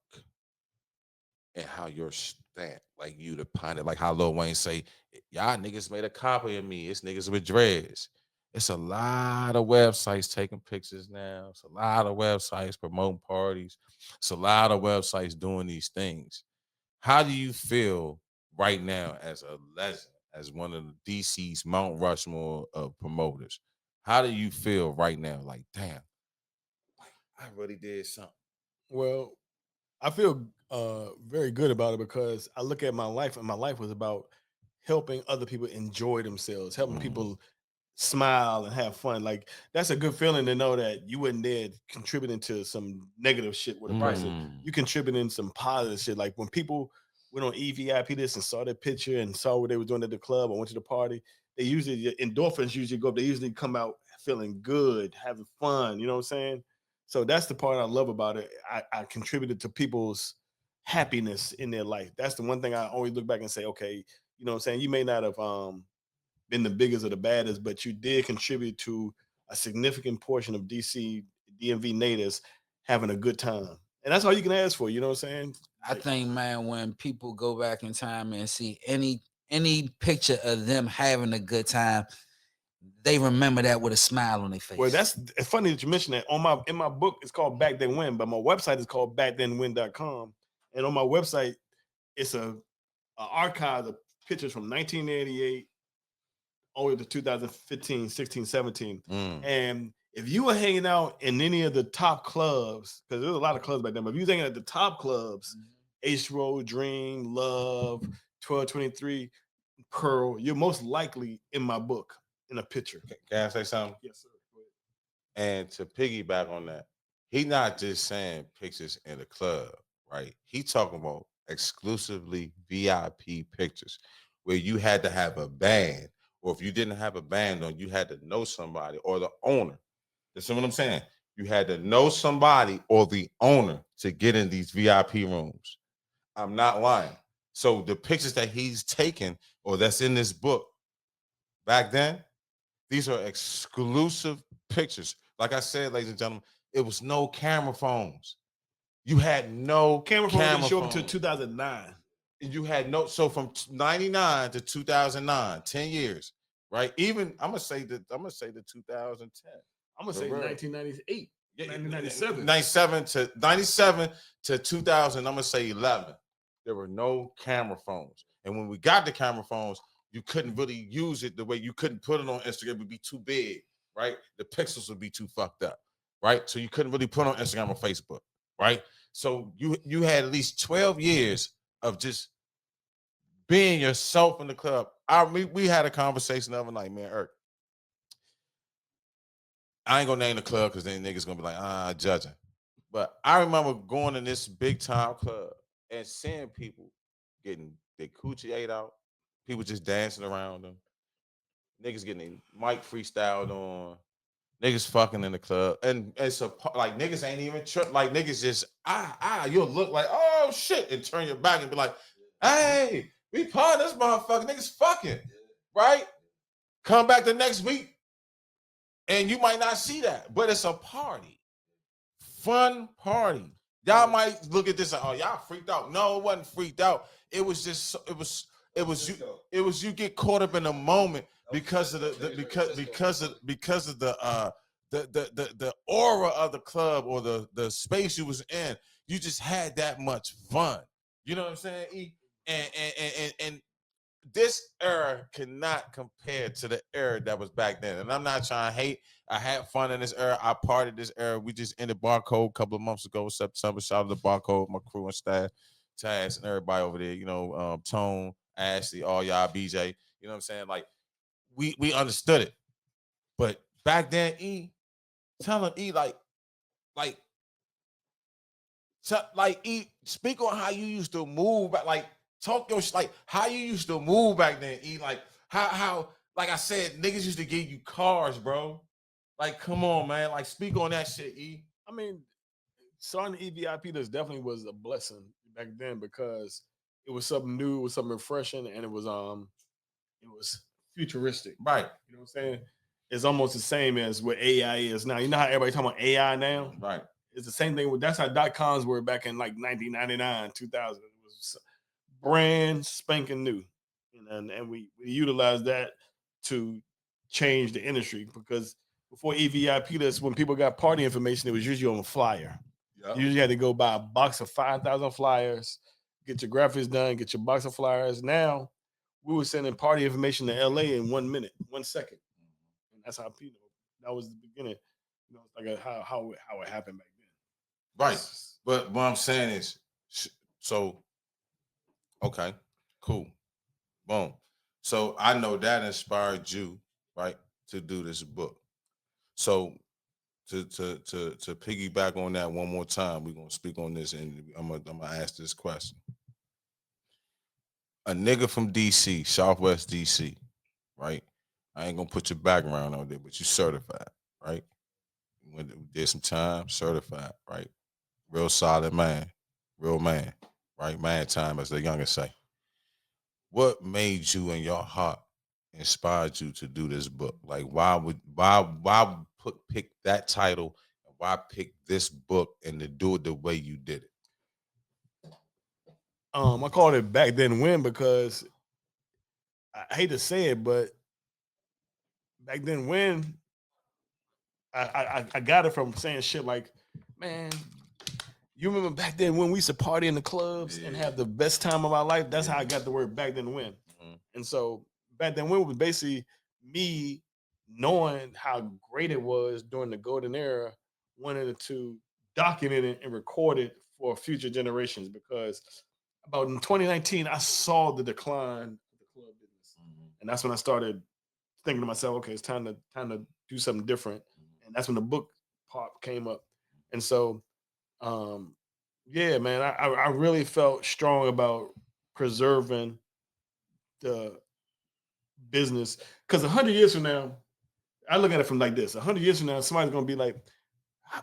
and how your stamp, like you to pine it, like how Lil Wayne say, y'all niggas made a copy of me. It's niggas with dreads. It's a lot of websites taking pictures now. It's a lot of websites promoting parties. It's a lot of websites doing these things. How do you feel right now as a legend, as one of the DC's Mount Rushmore of promoters? How do you feel right now? Like, damn, I really did something. Well, I feel very good about it because I look at my life, and my life was about helping other people enjoy themselves, helping people smile and have fun. Like that's a good feeling to know that you wasn't there contributing to some negative shit with a person. You contributing some positive shit. Like when people went on eVIP this and saw their picture and saw what they were doing at the club or went to the party, they usually endorphins usually go up. They usually come out feeling good, having fun. You know what I'm saying? So that's the part I love about it. I contributed to people's happiness in their life. That's the one thing I always look back and say, okay, you know what I'm saying? You may not have been the biggest or the baddest, but you did contribute to a significant portion of DC DMV natives having a good time. And that's all you can ask for, you know what I'm saying? I think, man, when people go back in time and see any picture of them having a good time, they remember that with a smile on their face. Well, it's funny that you mentioned that. In my book, it's called Back Then When, but my website is called backthenwhen.com. And on my website, it's a archive of pictures from 1988 all the way to 2015, 16, 17. And if you were hanging out in any of the top clubs, because there was a lot of clubs back then, but if you were hanging at the top clubs, Ace Road, Dream, Love, 1223, Pearl, you're most likely in my book in a picture. Can I say something? Yes, sir. Go ahead. And to piggyback on that, he not just saying pictures in the club, right? He talking about exclusively VIP pictures where you had to have a band, or if you didn't have a band on, you had to know somebody or the owner. That's what I'm saying. You had to know somebody or the owner to get in these VIP rooms. I'm not lying. So the pictures that he's taken or that's in this book back then, these are exclusive pictures. Like I said, ladies and gentlemen, it was no camera phones. You had no camera phone didn't show up until 2009. And you had no, so from 99 to 2009, 10 years, right? Even I'm gonna say the 2010. I'm gonna say 1998. 1997. 97 to 2000, I'm gonna say 11. There were no camera phones. And when we got the camera phones, you couldn't really use it the way you couldn't put it on Instagram. It would be too big, right? The pixels would be too fucked up, right? So you couldn't really put on Instagram or Facebook, right? So you had at least 12 years of just being yourself in the club. We had a conversation the other night, man, Eric. I ain't gonna name the club because then niggas gonna be like, judging. But I remember going in this big time club and seeing people getting their coochie ate out, people just dancing around them, niggas getting their mic freestyled on, niggas fucking in the club, and so like niggas ain't even like niggas just you'll look like oh shit and turn your back and be like, hey, we part this motherfucker, niggas fucking, right? Come back the next week. And you might not see that, but it's a party. Fun party. Y'all might look at this and y'all freaked out. No, it wasn't freaked out. It was just it was you get caught up in the moment because of the aura of the club or the space you was in. You just had that much fun. You know what I'm saying? E? And this era cannot compare to the era that was back then. And I'm not trying to hate. I had fun in this era. I partied this era. We just ended Barcode a couple of months ago, September. Shout out to Barcode, my crew and staff, Taz, and everybody over there. You know, Tone, Ashley, all y'all, BJ. You know what I'm saying? Like we understood it. But back then, tell him like speak on how you used to move, but like talk your like how you used to move back then. Like how like I said, niggas used to give you cars, bro. Like, come on, man. Like, speak on that shit, I mean, starting the eVIP list definitely was a blessing back then because it was something new, it was something refreshing, and it was futuristic. Right. You know what I'm saying? It's almost the same as what AI is now. You know how everybody talking about AI now? Right. It's the same thing. That's how .coms were back in like 1999, 2000. It was brand spanking new, and we utilized that to change the industry because before eVIP list, when people got party information, it was usually on a flyer. Yep. You usually had to go buy a box of 5,000 flyers, get your graphics done, get your box of flyers. Now we were sending party information to LA in 1 minute, 1 second, and that's how people. That was the beginning. You know, like how it happened back then. Right. But what I'm saying is, so okay, cool, boom. So I know that inspired you, right, to do this book. So to piggyback on that one more time, we're gonna speak on this, and I'm gonna ask this question. A nigga from DC, Southwest DC, right? I ain't gonna put your background on there, but you certified, right? Did some time, certified, right? Real solid man, real man, right? Man time, as the youngest say. What made you in your heart inspired you to do this book? Like, why pick that title, and why pick this book and to do it the way you did it? I called it back then when because I hate to say it, but back then when I got it from saying shit like, man, you remember back then when we used to party in the clubs and have the best time of our life? That's how I got the word back then when. And so back then when was basically me knowing how great it was during the golden era, wanted to document it and record it for future generations because about in 2019, I saw the decline of the club business. And that's when I started thinking to myself, okay, it's time to do something different. And that's when the book part came up. And so yeah, man, I really felt strong about preserving the business because 100 years from now, I look at it from like this: 100 years from now, somebody's gonna be like,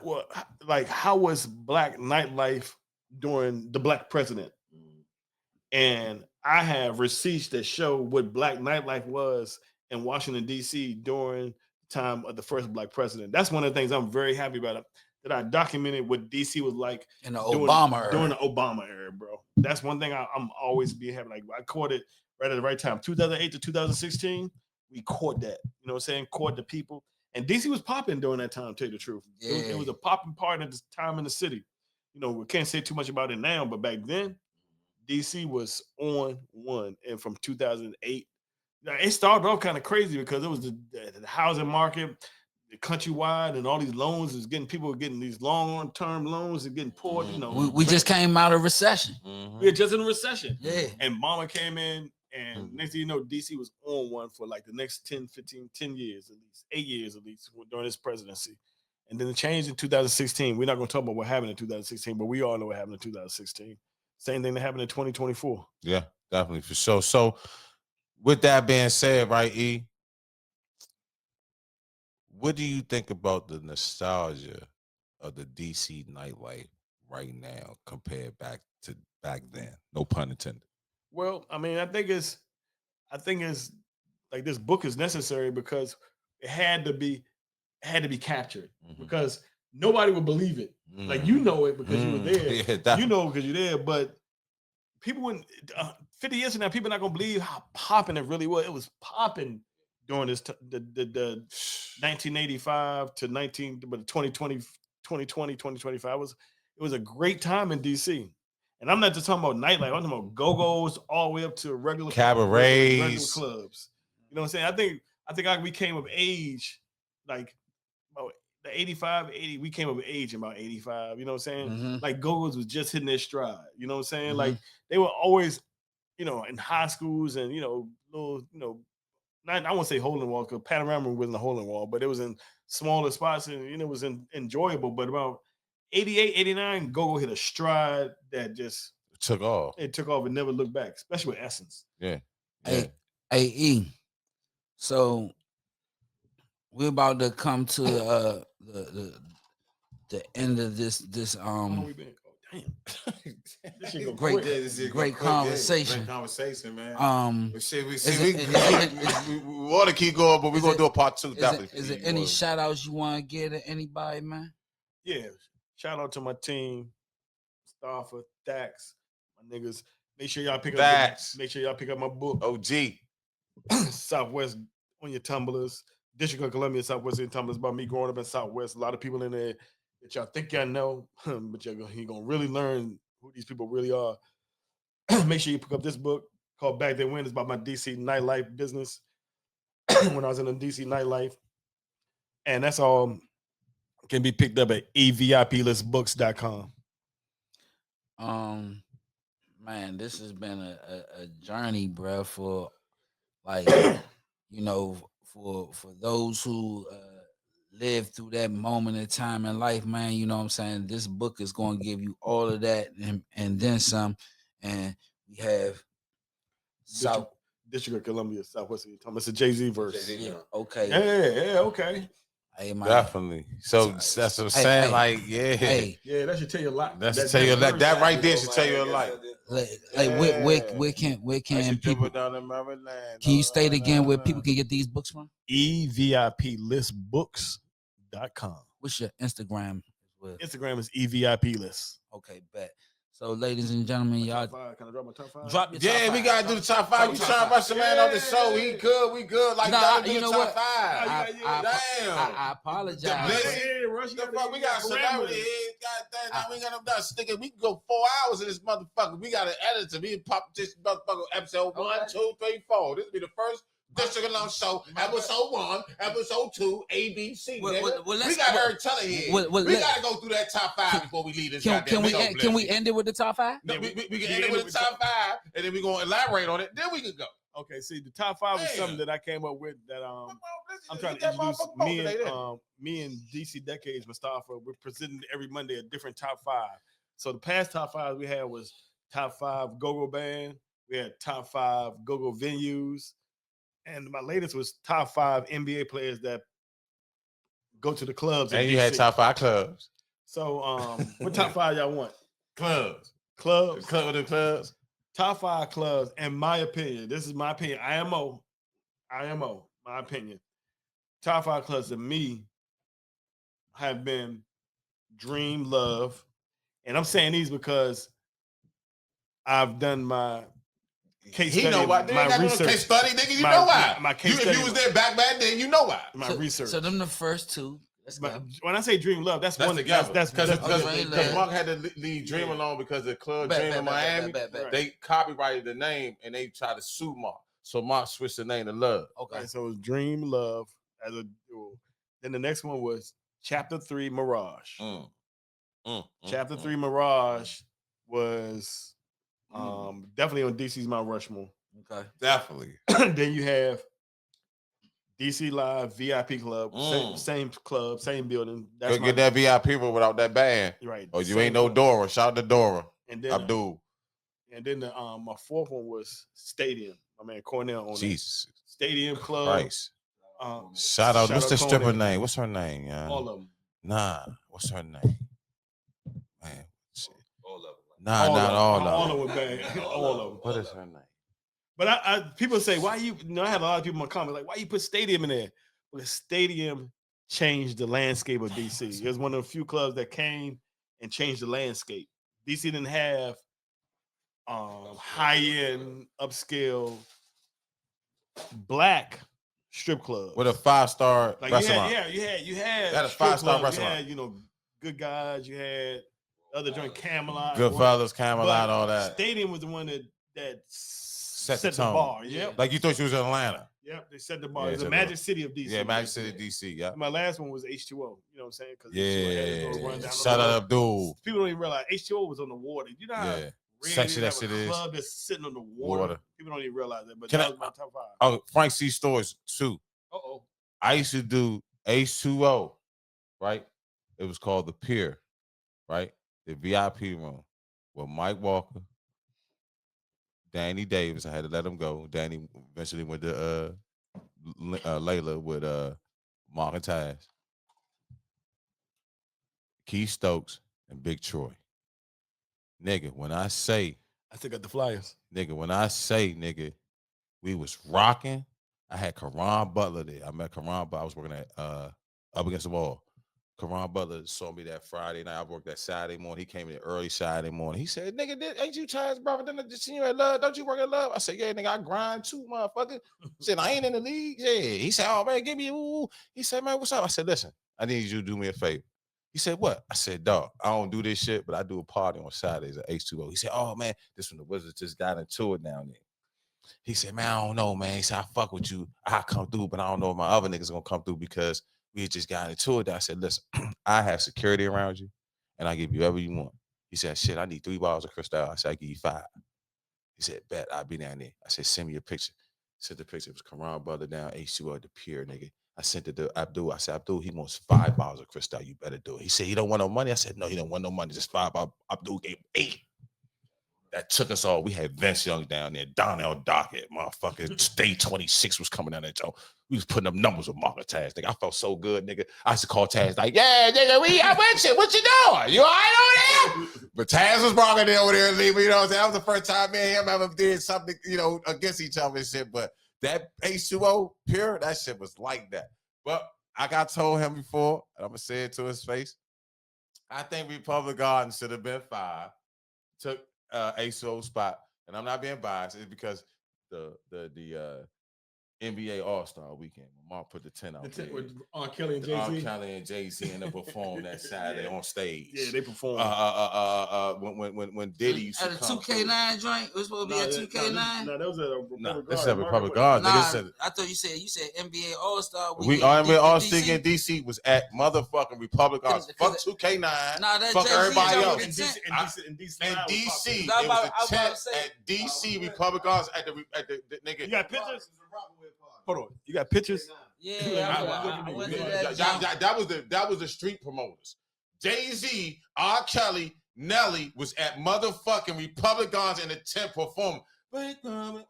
"Well, like how was black nightlife during the black president?" And I have receipts that show what black nightlife was in Washington D.C. during the time of the first black president. That's one of the things I'm very happy about. That I documented what DC was like in the Obama era. During the Obama era, bro. That's one thing I'm always be happy. Like I caught it right at the right time. 2008 to 2016, we caught that. You know what I'm saying? Caught the people. And DC was popping during that time, to tell you the truth. Yeah. It was a popping part at this time in the city. You know, we can't say too much about it now, but back then, DC was on one. And from 2008, now, it started off kind of crazy because it was the housing market, the countrywide, and all these loans is getting people were getting these long-term loans and getting poured. You know, we just came out of recession. We were just in a recession. Yeah. And Mama came in, and next thing you know, DC was on one for like the next 10, 15, 10 years at least, 8 years at least during his presidency. And then it changed in 2016. We're not going to talk about what happened in 2016, but we all know what happened in 2016. Same thing that happened in 2024. Yeah, definitely, for sure. So with that being said, right, E, what do you think about the nostalgia of the DC nightlife right now compared back to back then? No pun intended. Well, I mean, I think it's like this book is necessary because it had to be captured because nobody would believe it. Like you know it because you were there. Yeah, you know because you're there, but people wouldn't. 50 years from now, people are not gonna believe how popping it really was. It was popping during this the 1985 to 2020 2025 it was a great time in DC. And I'm not just talking about nightlife. I'm talking about go-go's all the way up to regular cabarets, regular clubs. You know what I'm saying? I think we came of age like about the 85, 80. We came of age in about 85. You know what I'm saying? Like go-go's was just hitting their stride. You know what I'm saying? Like they were always, you know, in high schools and little, I won't say hole in the wall because Panorama wasn't a hole in the wall, but it was in smaller spots and it was enjoyable. But about 88, 89, Go-Go hit a stride that just took off. It took off and never looked back, especially with Essence. Yeah. AE. So we're about to come to the end of this How long we been? Oh, damn. This shit go great quick. great conversation. Great conversation, man. We it- want to keep going, but we're gonna do a part 2. Definitely. Is there any shout outs you want to give to anybody, man? Yeah. Shout out to my team, Mustafa, Dax, my niggas. Make sure y'all pick up my book. OG. Southwest on your tumblers. District of Columbia, Southwest on your tumblers, about me growing up in Southwest. A lot of people in there that y'all think y'all know, but you're gonna really learn who these people really are. Make sure you pick up this book called Back Then When. It's about my DC nightlife business when I was in the DC nightlife. And that's all can be picked up at eviplistbooks.com. Man, this has been a journey, bro, for like, you know, for those who lived through that moment in time in life, man, you know what I'm saying? This book is going to give you all of that and then some. And we have District of Columbia, Southwest. It's a Jay-Z verse. Yeah, okay. Yeah, okay. Hey, man. Definitely. So that's what I'm saying. Like, yeah, that should tell you a lot. That should tell you a lot. That right there should tell you a lot. Where can people? Down in Maryland. Can you state again where people can get these books from? eviplistbooks.com. What's your Instagram? Instagram is eVIPList. Okay, bet. So, ladies and gentlemen, y'all. Can I drop my top 5? Drop your top 5. We gotta do the top 5. You trying to rush the man on the show? We good. Like, you know what? I apologize. We got celebrity here. Goddamn, we ain't got no done sticking. We can go 4 hours in this motherfucker. We got an editor. We pop this motherfucker episode 1, 2, 3, 4. This will be the first District Alum show. Episode 1, episode 2, ABC. We got Eric Teller here. We gotta go through that top 5 before we leave this. Can we end it with the top 5? No, we can end it with the top 5, and then we're gonna elaborate on it. Then we can go. Okay, see, the top 5 was something that I came up with that I'm trying to introduce me and DC Decades Mustafa. We're presenting every Monday a different top 5. So the past top 5 we had was top 5 Go-Go band. We had top 5 Go-Go venues. And my latest was top 5 NBA players that go to the clubs. And you had top 5 clubs. So what top 5 y'all want? Clubs. The clubs. Top 5 clubs, in my opinion. This is my opinion. IMO, my opinion. Top 5 clubs to me have been Dream, Love. And I'm saying these because I've done my case study. Know why. They ain't got no case study, nigga. You know why. My case study. If you was there back then, you know why. My research. So them the first 2. When I say Dream Love, that's one together. That's because Mark had to leave Dream alone because the club Dream in Miami, they copyrighted the name and they tried to sue Mark. So Mark switched the name to Love. Okay, so it was Dream Love as a duel. Then the next one was Chapter 3 Mirage. Chapter 3 Mirage was definitely on DC's Mount Rushmore. Okay, definitely. Then you have DC Live VIP Club, same club, same building. That's get that VIP without that band, right? Oh, you ain't no Dora. Shout out to Dora and then Abdul. And then my 4th one was Stadium. My man Cornell on Jesus Stadium Club. Christ. Shout out. What's the stripper name? What's her name? All of them. Nah. What's her name? Man. All of them. Nah, not all of them. All of them, man. All of them. What is her name? But people say, why you I had a lot of people in my comment, like, why you put Stadium in there? Because Stadium changed the landscape of DC. It was one of the few clubs that came and changed the landscape. DC didn't have high-end, upscale, black strip clubs. With a 5-star restaurant. You had a 5-star restaurant. You had, Good Guys, you had other joint Camelot. Goodfellas, Camelot, all that. Stadium was the one that set the tone. bar. Yep. Like you thought you was in Atlanta. Yep, they set the bar. It's the Magic City of DC. Yeah, Magic City of DC. Yeah. My last one was H2O. You know what I'm saying? Yeah. Shout out Abdul. People don't even realize H2O was on the water. You know how sexy that have shit a is. club that's sitting on the water. People don't even realize that, but Can that I- was my top 5. Oh, Frank C. Stores too. Uh-oh. I used to do H2O, right? It was called the Pier, right? The VIP room with Mike Walker, Danny Davis. I had to let him go. Danny eventually went to Layla with Mark and Taz, Keith Stokes, and Big Troy. Nigga, when I say, I still got the flyers. Nigga, we was rocking. I had Karan Butler there. I met Karan Butler. I was working at Up Against the Wall. Karan Butler saw me that Friday night. I worked that Saturday morning. He came in early Saturday morning. He said, nigga, ain't you Chaz, brother? Didn't I just see you at Love? Don't you work at Love? I said, yeah, nigga, I grind too, motherfucker. He said, I ain't in the league. Yeah. He said, oh, man, give me a ooh. He said, man, what's up? I said, listen, I need you to do me a favor. He said, what? I said, dog, I don't do this shit, but I do a party on Saturdays at H2O. He said, oh, man, this one the Wizards just got into it down there. He said, man, I don't know, man. He said, I fuck with you. I come through, but I don't know if my other niggas gonna come through because we just got into it. I said, listen, I have security around you, and I give you whatever you want. He said, shit, I need 3 bottles of Cristal. I said, I give you 5. He said, bet, I'll be down there. I said, send me a picture. Sent the picture. It was Karan Brother down H2O at the pier, nigga. I sent it to Abdul. I said, Abdul, he wants 5 bottles of Cristal. You better do it. He said, he don't want no money. I said, no, he don't want no money. Just 5 bottles. Abdul gave 8. That took us all. We had Vince Young down there, Donnell Dockett, motherfucker. State 26 was coming down there, Joe. We was putting up numbers with Mark and Taz, nigga. I felt so good, nigga. I used to call Taz like, yeah, nigga, I with you. What you doing? You all right over there? But Taz was rocking there over there and leaving, you know what I'm saying? That was the first time me and him ever did something, you know, against each other and shit. But that H2O, pure, that shit was like that. But I got told him before, and I'm going to say it to his face, I think Republic Garden should have been 5. Took H2O spot, and I'm not being biased. It's because the NBA All-Star Weekend. My mom put the 10 out there. With R. Kelly and Jay-Z. R. Kelly and Jay-Z and they performed that Saturday on stage. Yeah, they performed. When Diddy used to at a come 2K9 joint. It was supposed to be at 2K9. No, that was at a Republic Garden. This is a Republic Garden. Nah, Nigga, I thought you said NBA All-Star we Weekend. NBA All-Star in DC was at motherfucking Republic Garden. Fuck 2K9. Nah, that fuck Jay-Z everybody jump else. in DC, In DC, it I was was a about tent to say. at DC Republic Gardens at the nigga. You got pictures? Hold on. You got pictures? Yeah, I went to that. That was the street promoters. Jay-Z, R. Kelly, Nelly was at motherfucking Republic Gardens in the tent performing. That's where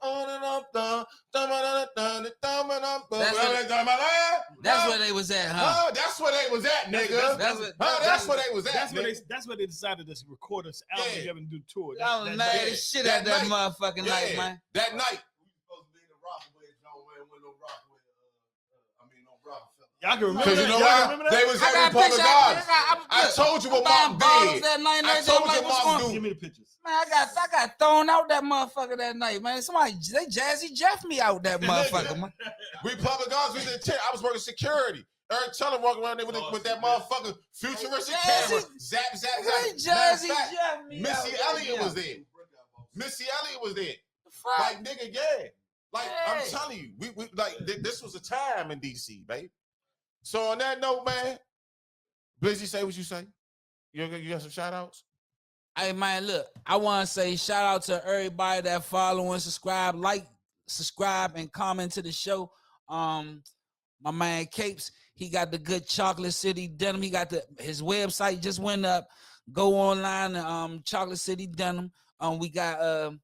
they was at, huh? That's where they was at, nigga. That's where they was at. That's where they decided to record this album together and do the tour. I was mad as shit at that motherfucking night, man. That night. Y'all can remember Because you know why? They was at Republic Gardens. I told you what Mark did. I told you what Mark do. Give me the pictures. Man, I got thrown out that motherfucker that night, man. Somebody, they Jazzy Jeff me out that motherfucker, man. Republic Gardens, I was working security. Eric Teller walking around there with that motherfucker futuristic camera. Zap. Jazzy Jeff me Missy out. Elliott was there. Missy Elliott was there. Like, nigga, yeah. Like, I'm telling you, we like, this was a time in DC, babe. So on that note, man, Blizzy, say what you say. You got some shout outs? Hey, man, look, I want to say shout out to everybody that follow and subscribe, and comment to the show. My man Capes, he got the good Chocolate City Denim. He got his website just went up. Go online, Chocolate City Denim. We got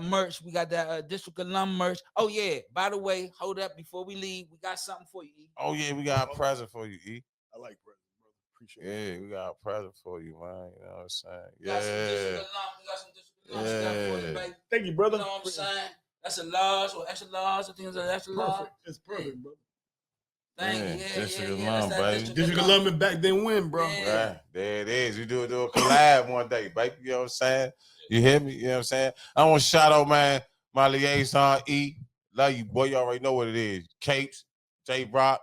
merch. We got that District Alum merch. Oh yeah, by the way, hold up before we leave. We got something for you, E. Oh yeah, we got a present for you, E. I like presents, brother. Appreciate it. Yeah, we got a present for you, man. You know what I'm saying? We got some District Alum for you, baby. Thank you, brother. You know what I'm saying? That's a large or extra large. I think it's an extra large. It's perfect, brother. Thank you. District Alum, baby. District Alum back then win, bro. Yeah. Right, there it is. You do a collab one day, baby. You know what I'm saying? You hear me? You know what I'm saying? I want to shout out, man, my liaison, E. Love you, boy. You already know what it is. Capes, J. Brock,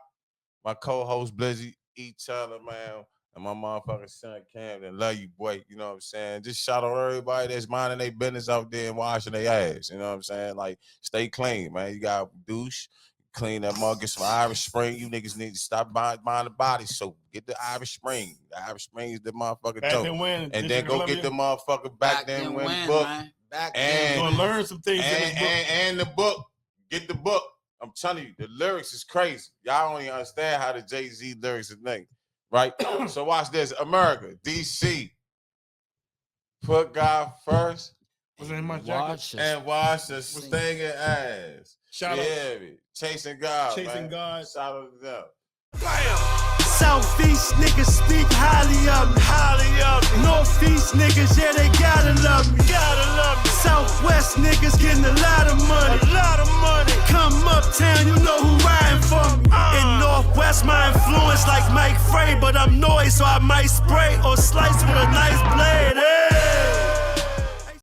my co-host, Blizzy, E. Teller, man, and my motherfucking son, Camden. Love you, boy. You know what I'm saying? Just shout out everybody that's minding their business out there and washing their ass. You know what I'm saying? Like, stay clean, man. You got douche, clean that mug, get some Irish Spring. You niggas need to stop buying the body soap. Get the Irish Spring. The Irish Spring is the motherfucking dope. And then go get the motherfucker back then when book. And gonna learn some things and the book. Get the book. I'm telling you, the lyrics is crazy. Y'all don't even understand how the Jay-Z lyrics is named, right? So watch this. America, DC. Put God first. Was in my jacket. And watch the stinging ass. Shout out. Chasing God. Chasing God. Shout out to them. Southeast niggas speak highly of me. Northeast niggas, yeah, they gotta love me. Southwest niggas getting a lot of money. Come uptown, you know who riding for me. In Northwest, my influence like Mike Frey, but I'm noise, so I might spray or slice with a nice blade.